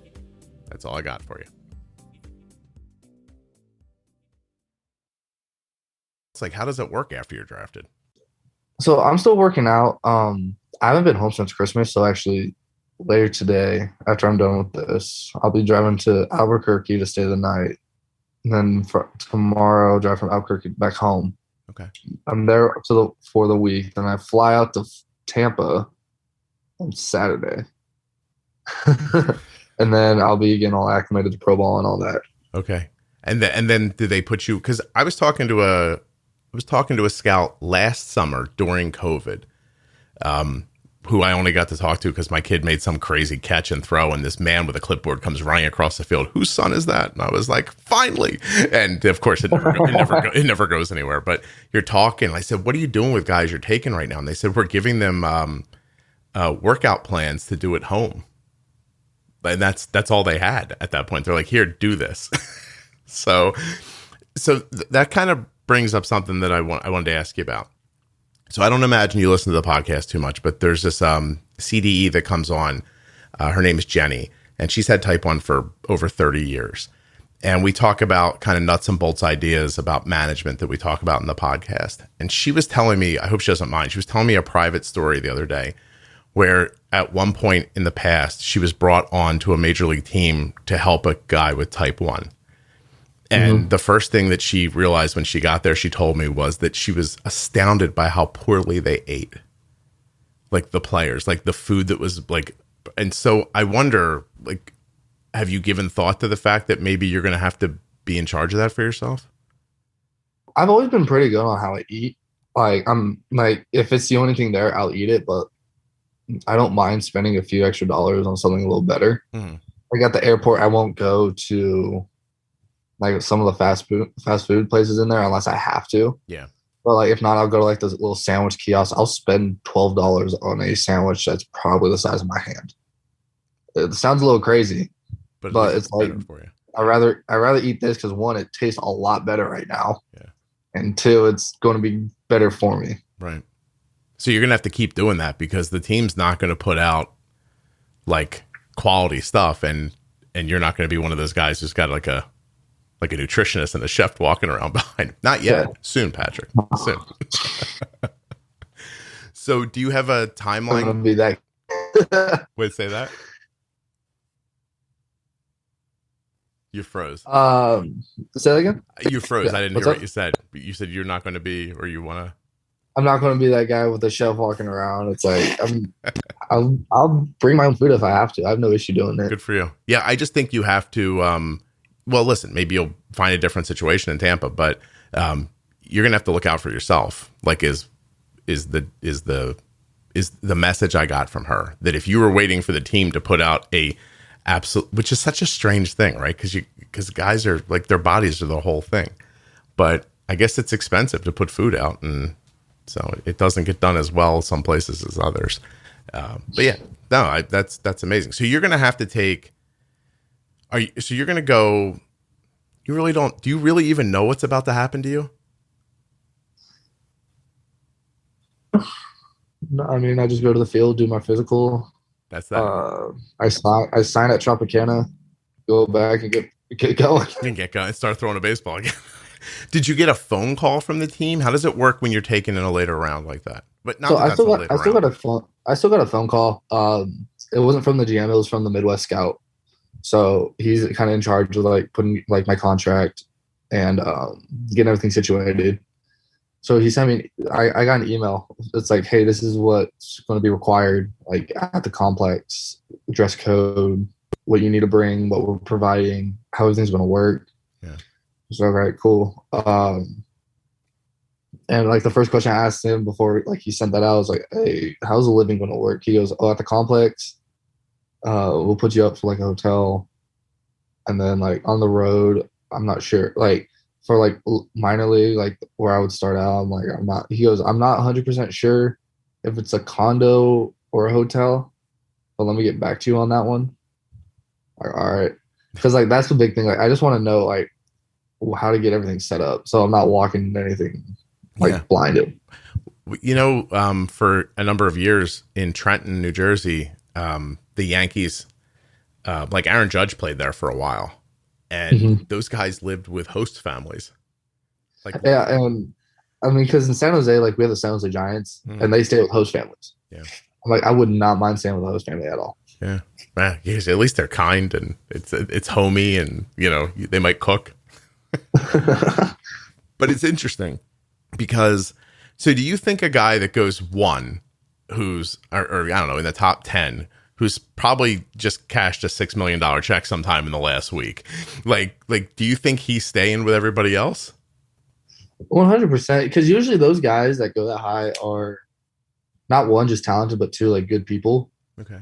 Speaker 1: That's all I got for you. It's how does it work after you're drafted?
Speaker 2: So I'm still working out. I haven't been home since Christmas. So actually later today, after I'm done with this, I'll be driving to Albuquerque to stay the night. And then tomorrow, I'll drive from Albuquerque back home.
Speaker 1: Okay.
Speaker 2: I'm there for the week. Then I fly out to Tampa on Saturday. And then I'll be getting all acclimated to pro ball and all that.
Speaker 1: Okay. And then do they put you, because I was talking to a scout last summer during COVID. who I only got to talk to because my kid made some crazy catch and throw, and this man with a clipboard comes running across the field. Whose son is that? And I was like, finally. And of course, it never goes anywhere. But you're talking. I said, what are you doing with guys you're taking right now? And they said, we're giving them workout plans to do at home. And that's all they had at that point. They're like, here, do this. So that kind of brings up something that I wanted to ask you about. So I don't imagine you listen to the podcast too much, but there's this CDE that comes on. Her name is Jenny, and she's had type 1 for over 30 years. And we talk about kind of nuts and bolts ideas about management that we talk about in the podcast. And she was telling me, I hope she doesn't mind, she was telling me a private story the other day where at one point in the past, she was brought on to a major league team to help a guy with type 1. And the first thing that she realized when she got there, she told me, was that she was astounded by how poorly they ate. Like the players, like the food that was like, and so I wonder, like, have you given thought to the fact that maybe you're going to have to be in charge of that for yourself?
Speaker 2: I've always been pretty good on how I eat. Like, I'm like, if it's the only thing there, I'll eat it, but I don't mind spending a few extra dollars on something a little better. Like at the airport, I won't go to like some of the fast food places in there unless I have to.
Speaker 1: Yeah.
Speaker 2: But like if not, I'll go to like those little sandwich kiosks. I'll spend $12 on a sandwich that's probably the size of my hand. It sounds a little crazy, but it's like for you. I rather eat this because one, it tastes a lot better right now.
Speaker 1: Yeah.
Speaker 2: And two, it's going to be better for me.
Speaker 1: Right. So you're gonna have to keep doing that because the team's not going to put out like quality stuff, and you're not going to be one of those guys who's got like a nutritionist and a chef walking around behind. Not yet. Yeah. Soon, Patrick. Soon. So do you have a timeline?
Speaker 2: I'm gonna be that.
Speaker 1: Wait, say that? You froze.
Speaker 2: Say that again?
Speaker 1: You froze. Yeah. I didn't hear what you said. You said you're not going to be, or you want to.
Speaker 2: I'm not going to be that guy with the chef walking around. It's like I'll bring my own food if I have to. I have no issue doing that.
Speaker 1: Good for you. Yeah, I just think you have to. Well, listen, maybe you'll find a different situation in Tampa, but you're going to have to look out for yourself. Like, is the message I got from her that if you were waiting for the team to put out a absolute, which is such a strange thing, right? Because guys are like, their bodies are the whole thing, but I guess it's expensive to put food out, and so it doesn't get done as well some places as others. But yeah, no, that's amazing. So you're going to have to take. So you're going to go. You really don't. Do you really even know what's about to happen to you?
Speaker 2: No, I mean, I just go to the field, do my physical.
Speaker 1: That's that.
Speaker 2: I sign at Tropicana, go back and get going.
Speaker 1: And get going. Start throwing a baseball again. Did you get a phone call from the team? How does it work when you're taken in a later round like that? But not. So I still got a phone call. It wasn't from the GM. It was from the Midwest Scout. So he's kind of in charge of like putting like my contract and getting everything situated. So he sent me. I got an email. It's like, hey, this is what's going to be required, like at the complex, dress code, what you need to bring, what we're providing, how everything's going to work. Yeah.
Speaker 2: So, all right, cool. And like the first question I asked him before like he sent that out, I was like, hey, how's the living going to work? He goes, at the complex, we'll put you up for like a hotel. And then like on the road, I'm not sure. Like for like minor league, like where I would start out, he goes, I'm not 100% sure if it's a condo or a hotel, but let me get back to you on that one. Like, all right. Because like that's the big thing. Like I just want to know like how to get everything set up, so I'm not walking into anything like blinded.
Speaker 1: You know, for a number of years in Trenton, New Jersey, the Yankees, like Aaron Judge played there for a while, and those guys lived with host families. Like,
Speaker 2: yeah, and I mean, because in San Jose, like we have the San Jose Giants, and they stay with host families.
Speaker 1: Yeah,
Speaker 2: I'm like, I would not mind staying with a host family at all.
Speaker 1: Yeah, at least they're kind and it's homey, and you know they might cook. But it's interesting because, so do you think a guy that goes one, who's or I don't know, in the top 10, who's probably just cashed a $6 million check sometime in the last week, like do you think he's staying with everybody else?
Speaker 2: 100%, because usually those guys that go that high are not one, just talented, but two, like good people.
Speaker 1: Okay.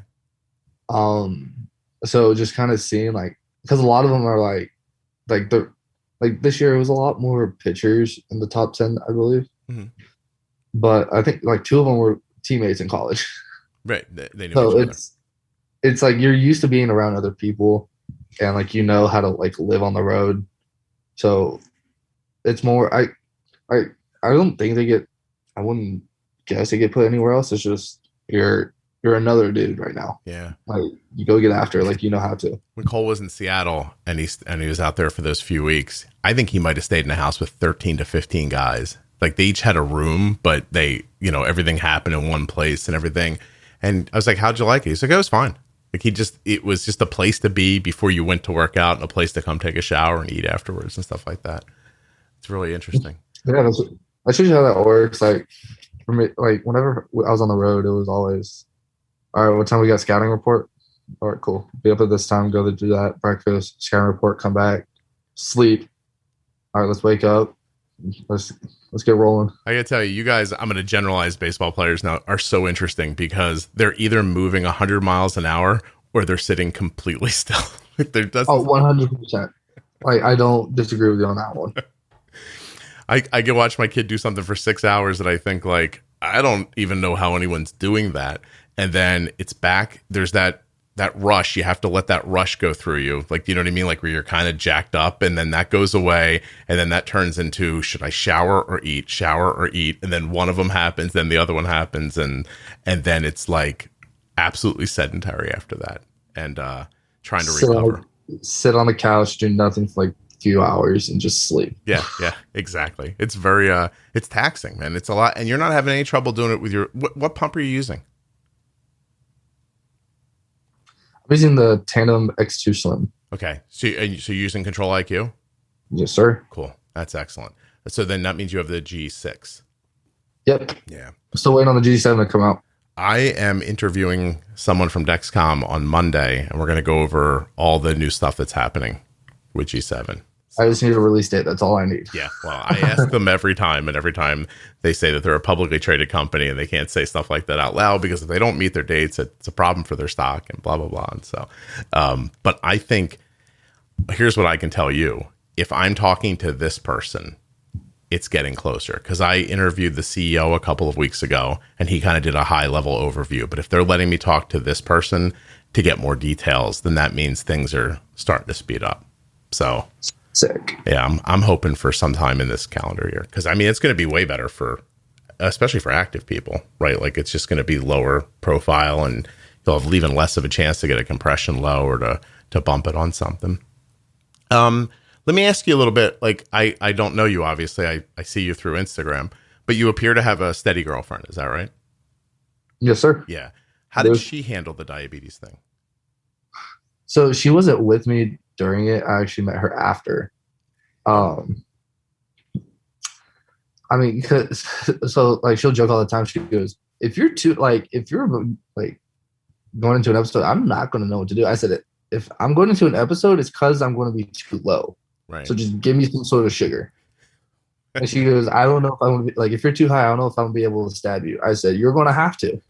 Speaker 2: So just kind of seeing like, because a lot of them are like they're like this year it was a lot more pitchers in the top 10, I believe.
Speaker 1: Mm-hmm.
Speaker 2: But I think like two of them were teammates in college.
Speaker 1: Right. They knew
Speaker 2: So
Speaker 1: each other.
Speaker 2: it's like you're used to being around other people and like you know how to like live on the road. So it's more I don't think I wouldn't guess they get put anywhere else. It's just you're another dude right now.
Speaker 1: Yeah.
Speaker 2: Like you go get after, like you know how to.
Speaker 1: When Cole was in Seattle and he was out there for those few weeks, I think he might have stayed in a house with 13 to 15 guys. Like they each had a room, but they, everything happened in one place and everything. And I was like, how'd you like it? He's like, it was fine. Like it was just a place to be before you went to work out and a place to come take a shower and eat afterwards and stuff like that. It's really interesting.
Speaker 2: Yeah, I show you how that works. Like for me, like whenever I was on the road, it was always, all right, what time we got scouting report? All right, cool. Be up at this time, go to do that, breakfast, scouting report, come back, sleep. All right, let's wake up. Let's get rolling.
Speaker 1: I gotta tell you guys, I'm gonna generalize baseball players now are so interesting because they're either moving 100 miles an hour or they're sitting completely still.
Speaker 2: 100%. Like I don't disagree with you on that one.
Speaker 1: I can watch my kid do something for 6 hours that I think like I don't even know how anyone's doing that, and then it's back. There's that rush. You have to let that rush go through you. Like, you know what I mean? Like where you're kind of jacked up and then that goes away. And then that turns into, should I shower or eat? And then one of them happens, then the other one happens. And then it's like absolutely sedentary after that and trying to recover.
Speaker 2: Sit on the couch, do nothing for like a few hours and just sleep.
Speaker 1: Yeah, exactly. It's very, it's taxing, man. It's a lot. And you're not having any trouble doing it with what pump are you using?
Speaker 2: I'm using the Tandem X2 Slim.
Speaker 1: Okay. So you're using Control IQ?
Speaker 2: Yes, sir.
Speaker 1: Cool. That's excellent. So then that means you have the G6.
Speaker 2: Yep.
Speaker 1: Yeah.
Speaker 2: Still waiting on the G7 to come out.
Speaker 1: I am interviewing someone from Dexcom on Monday, and we're going to go over all the new stuff that's happening with G7.
Speaker 2: I just need a release date. That's all I need.
Speaker 1: Yeah. Well, I ask them every time, and every time they say that they're a publicly traded company and they can't say stuff like that out loud because if they don't meet their dates, it's a problem for their stock and blah, blah, blah. And so, but I think here's what I can tell you. If I'm talking to this person, it's getting closer because I interviewed the CEO a couple of weeks ago and he kind of did a high level overview. But if they're letting me talk to this person to get more details, then that means things are starting to speed up. So
Speaker 2: sick.
Speaker 1: Yeah, I'm hoping for some time in this calendar year because I mean it's going to be way better especially for active people, right? Like it's just going to be lower profile and you'll have even less of a chance to get a compression low or to bump it on something. Let me ask you a little bit. Like I don't know you obviously. I see you through Instagram, but you appear to have a steady girlfriend. Is that right?
Speaker 2: Yes, sir.
Speaker 1: Yeah. How did she handle the diabetes thing?
Speaker 2: So she wasn't with me during it. I actually met her after. I mean, so like she'll joke all the time. She goes, if you're going into an episode, I'm not going to know what to do. I said, if I'm going into an episode, it's because I'm going to be too low.
Speaker 1: Right.
Speaker 2: So just give me some sort of sugar. And she goes, I don't know if I'm going to be like, if you're too high, I don't know if I'm going to be able to stab you. I said, you're going to have to.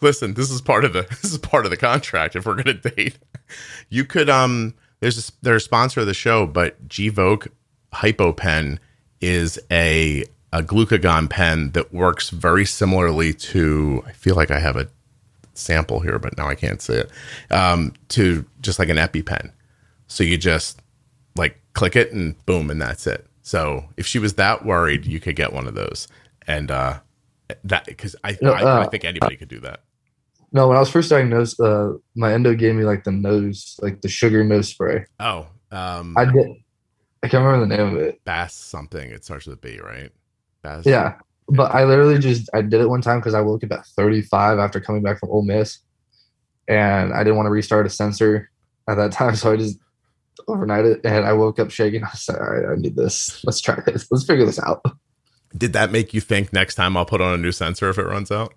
Speaker 1: Listen, this is part of the contract. If we're going to date, you could, they're a sponsor of the show, but Gvoke HypoPen is a glucagon pen that works very similarly to, I feel like I have a sample here, but now I can't see it, to just like an EpiPen. So you just like click it and boom, and that's it. So if she was that worried, you could get one of those. And that, because I think anybody could do that.
Speaker 2: No, when I was first diagnosed, my endo gave me like the sugar nose spray.
Speaker 1: Oh,
Speaker 2: I can't remember the name of it.
Speaker 1: Bass something. It starts with a B, right? Bass.
Speaker 2: Yeah. But I literally I did it one time because I woke up at 35 after coming back from Ole Miss. And I didn't want to restart a sensor at that time. So I just overnight it. And I woke up shaking. I said, all right, I need this. Let's try this. Let's figure this out.
Speaker 1: Did that make you think next time I'll put on a new sensor if it runs out?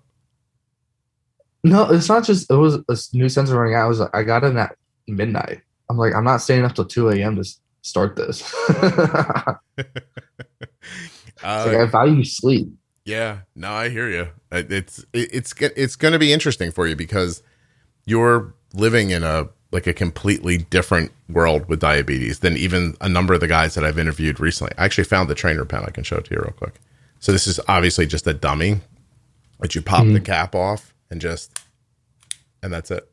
Speaker 2: No, it's not just, it was a new sensor running out. I got in at midnight. I'm like, I'm not staying up till 2 a.m. to start this. I value sleep.
Speaker 1: Yeah, no, I hear you. It's going to be interesting for you because you're living in a completely different world with diabetes than even a number of the guys that I've interviewed recently. I actually found the trainer pen. I can show it to you real quick. So this is obviously just a dummy, but you pop the cap off and that's it.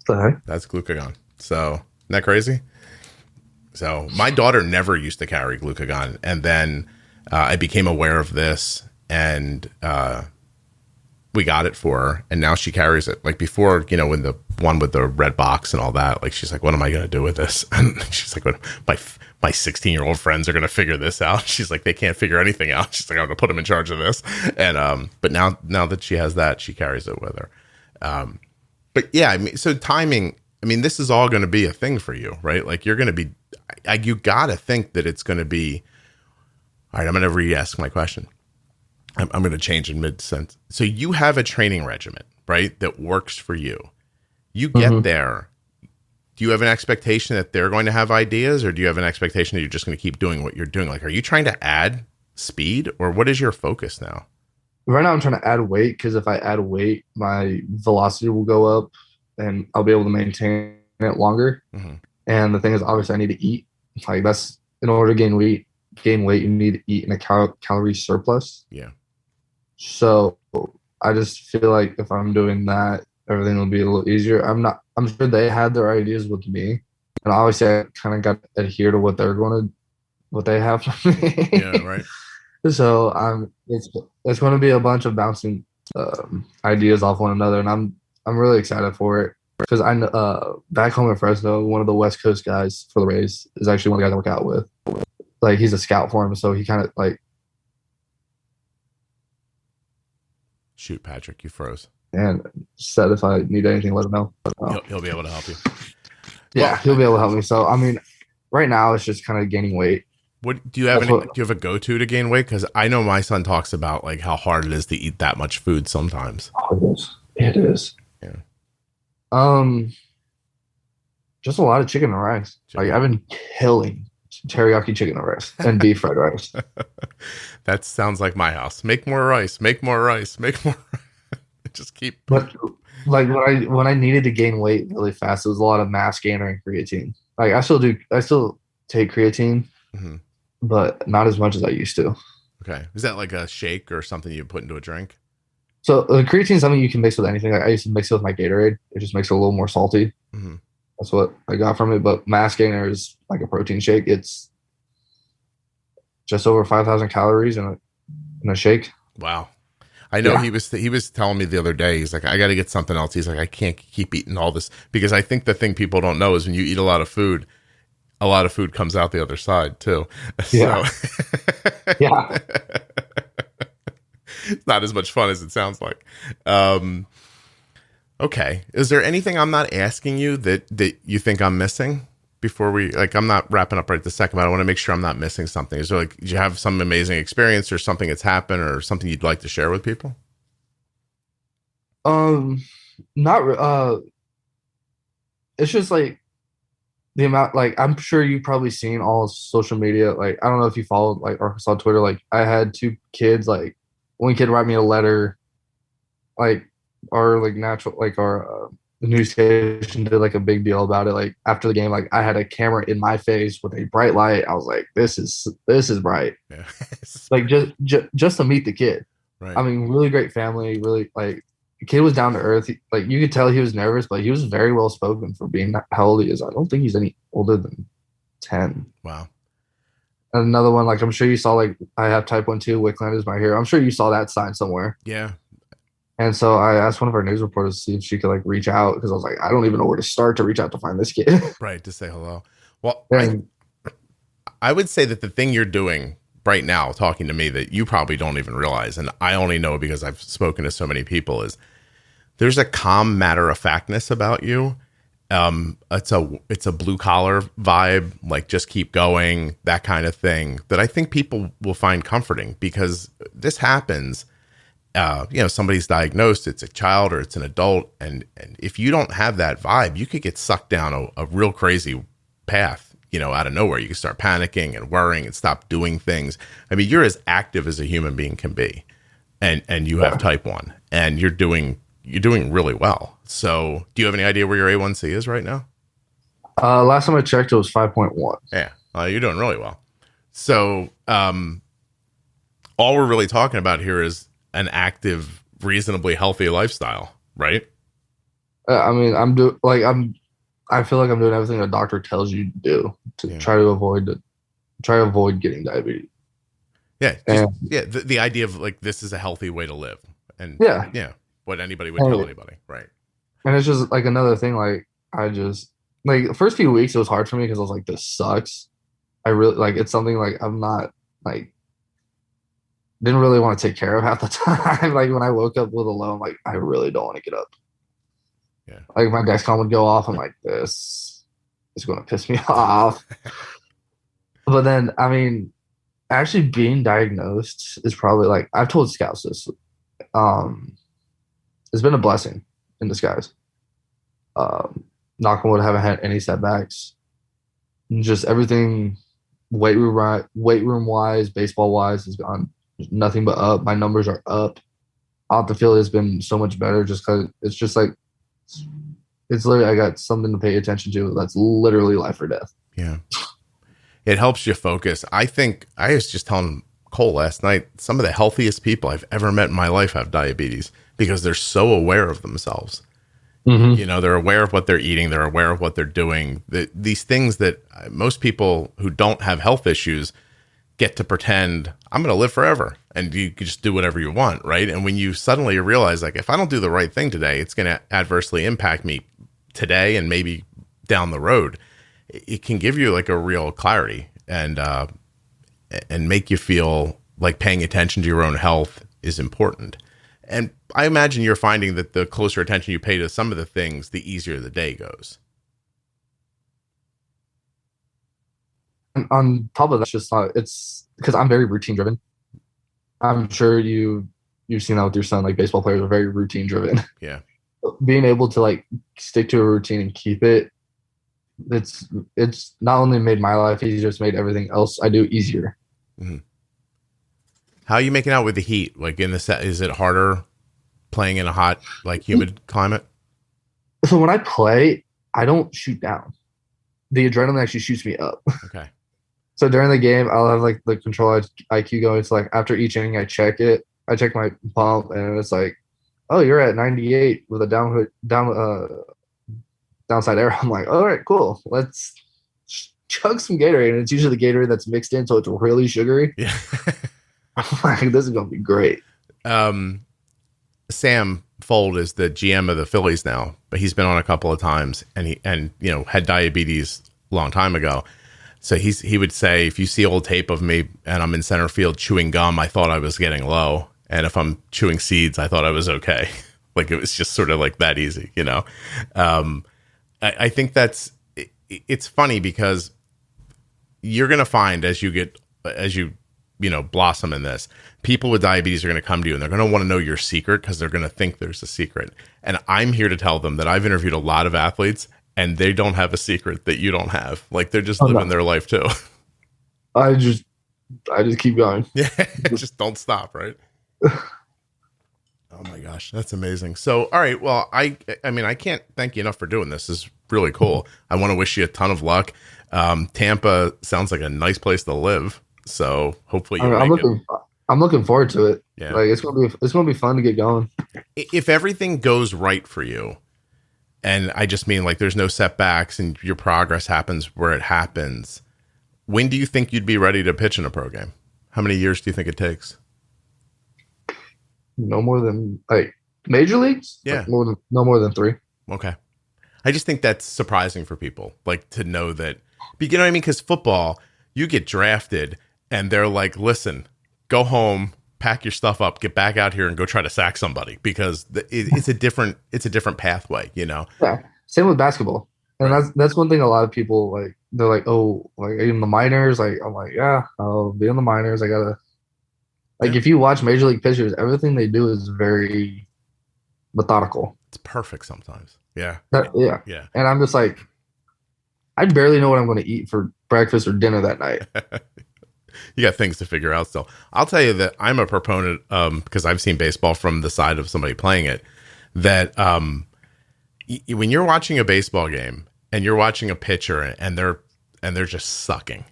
Speaker 2: What the heck?
Speaker 1: That's glucagon. So isn't that crazy? So my daughter never used to carry glucagon, and then I became aware of this, and we got it for her, and now she carries it. Like before, when the one with the red box and all that, like she's like, "What am I going to do with this?" And she's like, "My 16-year-old friends are going to figure this out." She's like, "They can't figure anything out." She's like, "I'm going to put them in charge of this." And but now that she has that, she carries it with her. But yeah, I mean, so timing. I mean, this is all going to be a thing for you, right? Like you're going to be, you got to think that it's going to be. All right, I'm going to re-ask my question. I'm going to change in mid-sentence. So you have a training regimen, right, that works for you. You get there. Do you have an expectation that they're going to have ideas, or do you have an expectation that you're just going to keep doing what you're doing? Like, are you trying to add speed, or what is your focus now?
Speaker 2: Right now I'm trying to add weight because if I add weight, my velocity will go up and I'll be able to maintain it longer. And the thing is, obviously, I need to eat. Like that's in order to gain weight, you need to eat in a calorie surplus.
Speaker 1: Yeah.
Speaker 2: So I just feel like if I'm doing that, everything will be a little easier. I'm sure they had their ideas with me, and obviously I kind of got to adhere to what they have for me.
Speaker 1: Yeah. Right.
Speaker 2: So it's going to be a bunch of bouncing ideas off one another, and I'm really excited for it because I back home in Fresno, one of the West Coast guys for the Rays is actually one of the guys I work out with. Like he's a scout for him, so he kind of like.
Speaker 1: Shoot, Patrick, you froze.
Speaker 2: And said if I need anything, let him know.
Speaker 1: He'll be able to help you.
Speaker 2: Yeah, he'll be able to help me. So I mean, right now it's just kind of gaining weight.
Speaker 1: What do you have? Do you have a go-to to gain weight? Because I know my son talks about like how hard it is to eat that much food sometimes.
Speaker 2: Oh, it is.
Speaker 1: Yeah.
Speaker 2: Just a lot of chicken and rice. Like I've been killing teriyaki chicken and rice and beef fried rice.
Speaker 1: That sounds like my house. Make more rice. Make more rice. Make more. Just keep.
Speaker 2: But like when I needed to gain weight really fast, it was a lot of mass gainer and creatine. Like I still take creatine, but not as much as I used to.
Speaker 1: Okay, is that like a shake or something you put into a drink?
Speaker 2: So creatine is something you can mix with anything. Like I used to mix it with my Gatorade. It just makes it a little more salty. That's what I got from it. But mass gainer is like a protein shake. It's just over 5,000 calories in a shake.
Speaker 1: Wow. I know he was telling me the other day, he's like, I got to get something else. He's like, I can't keep eating all this because I think the thing people don't know is when you eat a lot of food comes out the other side too.
Speaker 2: Yeah.
Speaker 1: So,
Speaker 2: yeah.
Speaker 1: It's not as much fun as it sounds like. Okay. Is there anything I'm not asking you that you think I'm missing before we, like, I'm not wrapping up right this second, but I want to make sure I'm not missing something. Is there like, do you have some amazing experience or something that's happened or something you'd like to share with people?
Speaker 2: It's just like the amount, like, I'm sure you've probably seen all of social media. Like, I don't know if you followed like Arkansas Twitter. Like I had 2 kids, like one kid write me a letter, like our like natural, like our, the news station did like a big deal about it. Like after the game, like I had a camera in my face with a bright light. I was like, this is bright.
Speaker 1: Yeah.
Speaker 2: Like just to meet the kid.
Speaker 1: Right.
Speaker 2: I mean, really great family, really like the kid was down to earth. Like you could tell he was nervous, but he was very well spoken for being how old he is. I don't think he's any older than 10.
Speaker 1: Wow.
Speaker 2: And another one, like I'm sure you saw, like I have type 1 too. Wicklander is my hero. I'm sure you saw that sign somewhere.
Speaker 1: Yeah.
Speaker 2: And so I asked one of our news reporters to see if she could like reach out because I was like, I don't even know where to start to reach out to find this kid.
Speaker 1: Right. To say hello. Well,
Speaker 2: and,
Speaker 1: I would say that the thing you're doing right now, talking to me, that you probably don't even realize, and I only know because I've spoken to so many people, is there's a calm matter of factness about you. It's a blue collar vibe, like just keep going, that kind of thing, that I think people will find comforting because this happens. Somebody's diagnosed, it's a child or it's an adult. And if you don't have that vibe, you could get sucked down a real crazy path out of nowhere. You can start panicking and worrying and stop doing things. I mean, you're as active as a human being can be, and you have type 1, and you're doing really well. So do you have any idea where your A1C is right now?
Speaker 2: Last time I checked, it was 5.1.
Speaker 1: Yeah. You're doing really well. So all we're really talking about here is an active, reasonably healthy lifestyle, right?
Speaker 2: I mean, I feel like I'm doing everything a doctor tells you to do to try to avoid getting diabetes.
Speaker 1: Yeah. The idea of like, this is a healthy way to live. And what anybody would tell anybody. Right.
Speaker 2: And it's just like another thing. Like I just like the first few weeks, it was hard for me because I was like, this sucks. I really like, it's something like I'm not like, didn't really want to take care of half the time. Like when I woke up with a low, I'm like, I really don't want to get up.
Speaker 1: Yeah.
Speaker 2: Like my Dexcom would go off. I'm like, this is going to piss me off. But then, I mean, actually being diagnosed is probably like, I've told scouts this. It's been a blessing in disguise. Knock on wood, haven't had any setbacks. Just everything weight room wise, baseball wise has gone nothing but up. My numbers are up. Off the field has been so much better just because it's just like, it's literally, I got something to pay attention to. That's literally life or death.
Speaker 1: Yeah. It helps you focus. I think I was just telling Cole last night, some of the healthiest people I've ever met in my life have diabetes because they're so aware of themselves.
Speaker 2: Mm-hmm.
Speaker 1: They're aware of what they're eating. They're aware of what they're doing. These things that most people who don't have health issues get to pretend I'm going to live forever and you can just do whatever you want. Right. And when you suddenly realize, like, if I don't do the right thing today, it's going to adversely impact me today and maybe down the road. It can give you like a real clarity and make you feel like paying attention to your own health is important. And I imagine you're finding that the closer attention you pay to some of the things, the easier the day goes.
Speaker 2: And on top of that, it's because I'm very routine driven. I'm sure you've seen that with your son. Like baseball players are very routine driven.
Speaker 1: Yeah.
Speaker 2: Being able to like stick to a routine and keep it, it's not only made my life easier, it's made everything else I do easier.
Speaker 1: Mm-hmm. How are you making out with the heat? Like in the set, is it harder playing in a hot, like humid climate?
Speaker 2: So when I play, I don't shoot down. The adrenaline actually shoots me up.
Speaker 1: Okay.
Speaker 2: So during the game, I'll have like the control IQ going. It's like after each inning, I check it. I check my pump, and it's like, oh, you're at 98 with a downside error. I'm like, all right, cool. Let's chug some Gatorade, and it's usually the Gatorade that's mixed in, so it's really sugary.
Speaker 1: Yeah.
Speaker 2: I'm like, this is gonna be great.
Speaker 1: Sam Fold is the GM of the Phillies now, but he's been on a couple of times, and he had diabetes a long time ago. So he would say, if you see old tape of me and I'm in center field chewing gum, I thought I was getting low, and if I'm chewing seeds, I thought I was okay. Like it was just sort of like that easy, I think it's funny because you're gonna find as you blossom in this, people with diabetes are going to come to you and they're going to want to know your secret because they're going to think there's a secret. And I'm here to tell them that I've interviewed a lot of athletes and they don't have a secret that you don't have. Like they're just living their life too.
Speaker 2: I just keep going.
Speaker 1: Yeah. Just don't stop. Right. Oh my gosh. That's amazing. So, all right. Well, I can't thank you enough for doing this. This is really cool. I want to wish you a ton of luck. Tampa sounds like a nice place to live. So hopefully
Speaker 2: I'm looking forward to it.
Speaker 1: Yeah.
Speaker 2: Like it's gonna be fun to get going.
Speaker 1: If everything goes right for you, and I just mean like there's no setbacks and your progress happens where it happens, when do you think you'd be ready to pitch in a pro game? How many years do you think it takes?
Speaker 2: No more than like major leagues?
Speaker 1: Yeah.
Speaker 2: Like no more than 3.
Speaker 1: Okay. I just think that's surprising for people, like to know that, you know what I mean? Because football, you get drafted and they're like, listen, go home, pack your stuff up, get back out here and go try to sack somebody because it's a different pathway,
Speaker 2: Yeah. Same with basketball. And right. that's one thing a lot of people like, they're like, oh, like are you in the minors? Like, I'm like, yeah, I'll be in the minors. I gotta, like, if you watch major league pitchers, everything they do is very methodical.
Speaker 1: It's perfect sometimes. Yeah.
Speaker 2: Yeah. And I'm just like, I barely know what I'm going to eat for breakfast or dinner that night.
Speaker 1: You got things to figure out still. I'll tell you that I'm a proponent, because I've seen baseball from the side of somebody playing it, that when you're watching a baseball game and you're watching a pitcher and they're just sucking,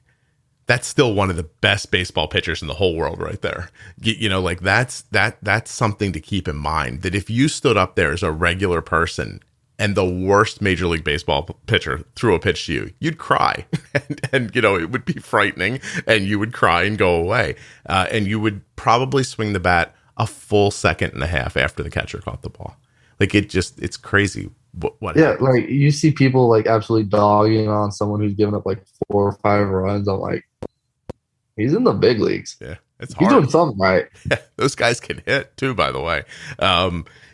Speaker 1: that's still one of the best baseball pitchers in the whole world right there. Like that's something to keep in mind, that if you stood up there as a regular person and the worst Major League Baseball pitcher threw a pitch to you, you'd cry and it would be frightening and you would cry and go away. And you would probably swing the bat a full second and a half after the catcher caught the ball. Like it's crazy. What
Speaker 2: yeah,
Speaker 1: happens.
Speaker 2: like you see people like absolutely dogging on someone who's given up like 4 or 5 runs. I'm like, he's in the big leagues.
Speaker 1: Yeah, it's
Speaker 2: He's
Speaker 1: hard.
Speaker 2: doing something right.
Speaker 1: Yeah, those guys can hit too, by the way.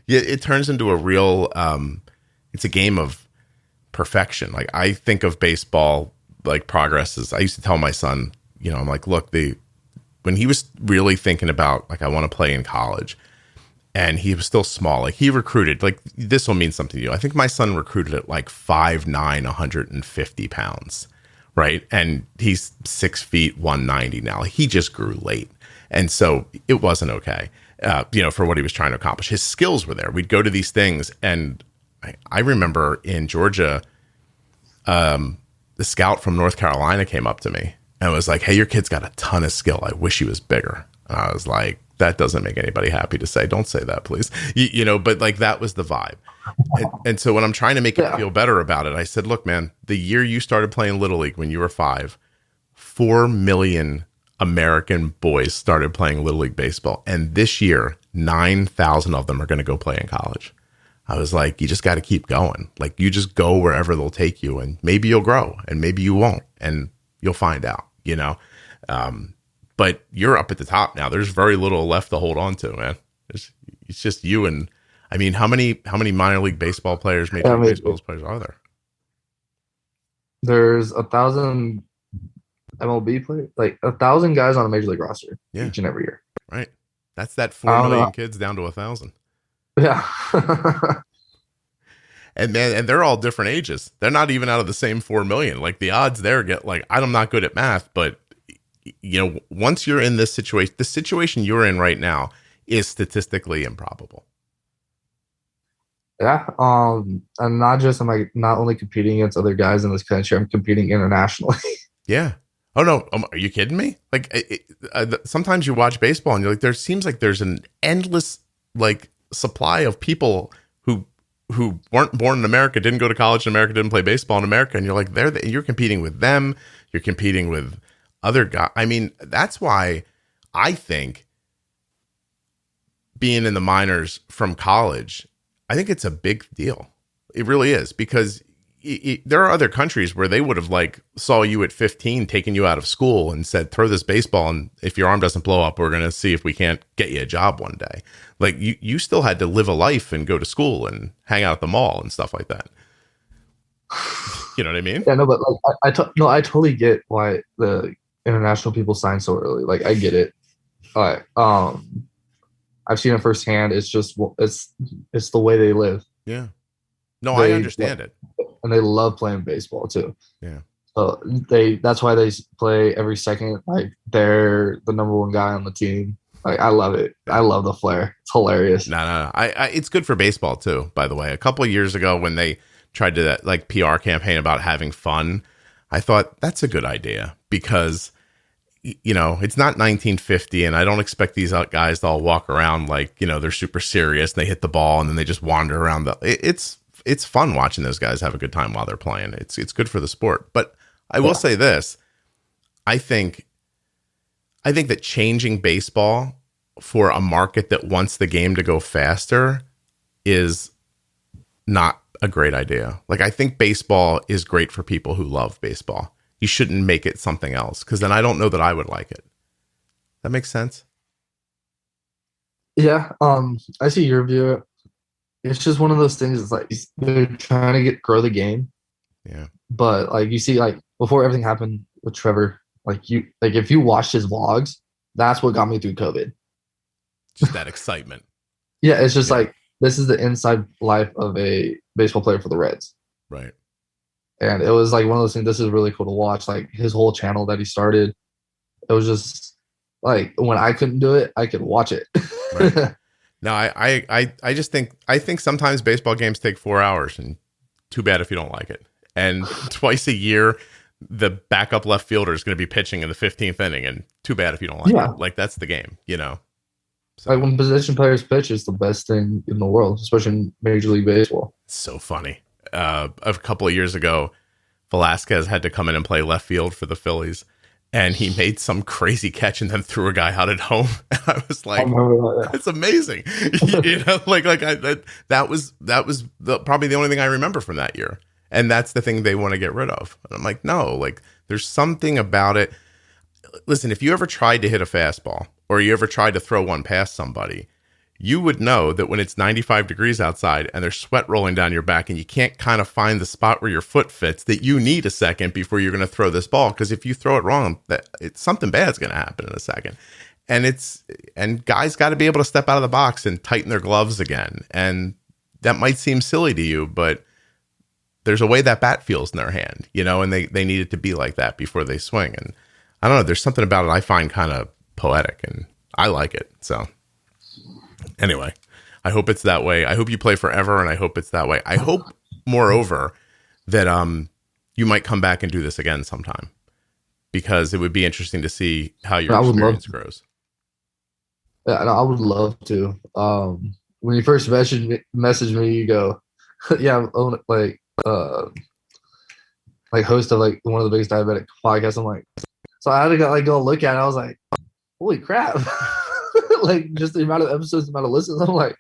Speaker 1: It turns into a real, it's a game of perfection. Like I think of baseball, like progress is, I used to tell my son, I'm like, look, when he was really thinking about like, I want to play in college, and he was still small, like he recruited, like this will mean something to you. I think my son recruited at like 5'9", 150 pounds. Right. And he's 6 feet, 190 now. He just grew late. And so it wasn't okay, for what he was trying to accomplish. His skills were there. We'd go to these things. And I remember in Georgia, the scout from North Carolina came up to me and was like, hey, your kid's got a ton of skill. I wish he was bigger. And I was like, that doesn't make anybody happy to say. Don't say that, please. But like that was the vibe. And so when I'm trying to make him feel better about it, I said, look, man, the year you started playing Little League when you were 5, 4 million American boys started playing Little League baseball. And this year, 9,000 of them are going to go play in college. I was like, you just got to keep going. Like you just go wherever they'll take you, and maybe you'll grow and maybe you won't, and you'll find out, but you're up at the top now. There's very little left to hold on to, man. It's just you. And I mean, how many minor league baseball players, major league baseball players are there?
Speaker 2: There's 1,000 MLB players, like 1,000 guys on a major league roster each and every year.
Speaker 1: Right. That's that 4 million kids down to 1,000.
Speaker 2: Yeah.
Speaker 1: And they're all different ages. They're not even out of the same 4 million. Like the odds there get like, I'm not good at math, but once you're in this situation, the situation you're in right now is statistically improbable.
Speaker 2: Yeah. I'm not only competing against other guys in this country, I'm competing internationally.
Speaker 1: Yeah. Oh no. Are you kidding me? Like sometimes you watch baseball and you're like, there seems like there's an endless like supply of people who weren't born in America, didn't go to college in America, didn't play baseball in America. And you're like, you're competing with them. You're competing with other guys. I mean, that's why I think being in the minors from college, I think it's a big deal. It really is, because there are other countries where they would have like saw you at 15, taken you out of school and said, throw this baseball, and if your arm doesn't blow up, we're going to see if we can't get you a job one day. Like you still had to live a life and go to school and hang out at the mall and stuff like that. You know what I mean?
Speaker 2: Yeah, no, but like I totally get why the international people sign so early. Like I get it. I've seen it firsthand. It's just it's the way they live.
Speaker 1: Yeah. No, I understand it.
Speaker 2: And they love playing baseball too.
Speaker 1: Yeah.
Speaker 2: So that's why they play every second. Like they're the number one guy on the team. Like I love it. I love the flair. It's hilarious.
Speaker 1: No. It's good for baseball too, by the way. A couple of years ago when they tried to that like PR campaign about having fun, I thought that's a good idea, because it's not 1950, and I don't expect these guys to all walk around like, they're super serious and they hit the ball and then they just wander around. It's fun watching those guys have a good time while they're playing. It's good for the sport. But I will say this. I think that changing baseball for a market that wants the game to go faster is not a great idea. Like, I think baseball is great for people who love baseball. You shouldn't make it something else, because then I don't know that I would like it. That makes sense?
Speaker 2: Yeah. I see your view. It's just one of those things. It's like they're trying to grow the game.
Speaker 1: Yeah.
Speaker 2: But like you see, like before everything happened with Trevor, if you watched his vlogs, that's what got me through COVID.
Speaker 1: Just that excitement.
Speaker 2: Yeah, it's just like this is the inside life of a baseball player for the Reds.
Speaker 1: Right.
Speaker 2: And it was like one of those things. This is really cool to watch. Like his whole channel that he started, it was just like when I couldn't do it, I could watch it.
Speaker 1: Right. No, I just think sometimes baseball games take 4 hours, and too bad if you don't like it. And twice a year, the backup left fielder is going to be pitching in the 15th inning, and too bad if you don't like it. Like that's the game, you know. So.
Speaker 2: Like when position players pitch, is the best thing in the world, especially in Major League Baseball.
Speaker 1: It's so funny. A couple of years ago, Velasquez had to come in and play left field for the Phillies, and he made some crazy catch and then threw a guy out at home. And I was like, it's amazing. You know, that was probably the only thing I remember from that year. And that's the thing they want to get rid of. And I'm like, no, like there's something about it. Listen, if you ever tried to hit a fastball or you ever tried to throw one past somebody, you would know that when it's 95 degrees outside and there's sweat rolling down your back and you can't kind of find the spot where your foot fits, that you need a second before you're going to throw this ball. Because if you throw it wrong, something bad's going to happen in a second. And guys got to be able to step out of the box and tighten their gloves again. And that might seem silly to you, but there's a way that bat feels in their hand, you know, and they need it to be like that before they swing. And I don't know, there's something about it I find kind of poetic, and I like it. So anyway, I hope it's that way. I hope you play forever, and I hope it's that way. I hope, moreover, that you might come back and do this again sometime, because it would be interesting to see how your experience grows.
Speaker 2: Yeah, I would love to. When you first messaged me, you go, yeah, like host of like one of the biggest diabetic podcasts. I'm like, so I had to go look at it. I was like, holy crap. Like just the amount of episodes, the amount of listens. I'm like,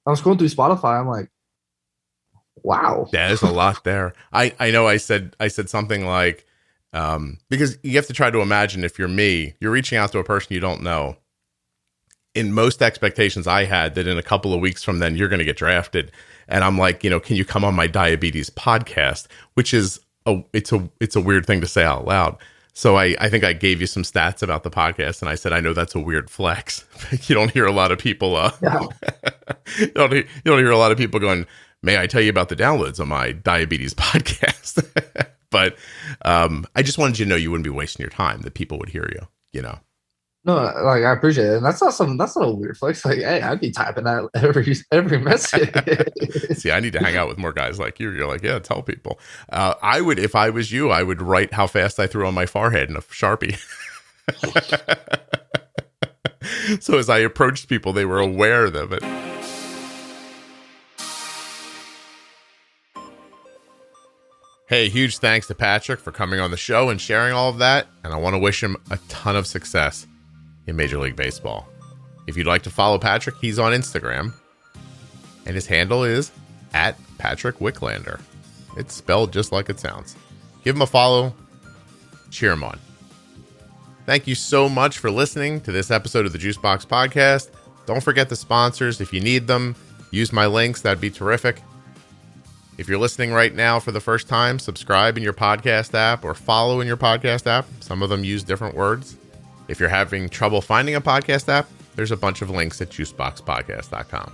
Speaker 2: I was scrolling through Spotify. I'm like, wow.
Speaker 1: Yeah, there's a lot there. I know I said something like, because you have to try to imagine, if you're me, you're reaching out to a person you don't know. In most expectations I had that in a couple of weeks from then, you're going to get drafted. And I'm like, you know, can you come on my diabetes podcast? Which is it's a weird thing to say out loud. So I think I gave you some stats about the podcast, and I said, I know that's a weird flex. You don't hear a lot of people, you don't hear a lot of people going, may I tell you about the downloads on my diabetes podcast? But I just wanted you to know you wouldn't be wasting your time, that people would hear you, you know?
Speaker 2: No, like I appreciate it. And that's not a weird flex. Like, hey, I'd be typing that every message.
Speaker 1: See, I need to hang out with more guys like you. You're like, yeah, tell people. I would, if I was you, I would write how fast I threw on my forehead in a Sharpie. So as I approached people, they were aware of it. Hey, huge thanks to Patrick for coming on the show and sharing all of that. And I want to wish him a ton of success in Major League Baseball. If you'd like to follow Patrick, he's on Instagram, and his handle is @PatrickWicklander. It's spelled just like it sounds. Give him a follow, cheer him on. Thank you so much for listening to this episode of the Juicebox Podcast. Don't forget the sponsors. If you need them, use my links. That'd be terrific. If you're listening right now for the first time, subscribe in your podcast app or follow in your podcast app. Some of them use different words. If you're having trouble finding a podcast app, there's a bunch of links at juiceboxpodcast.com.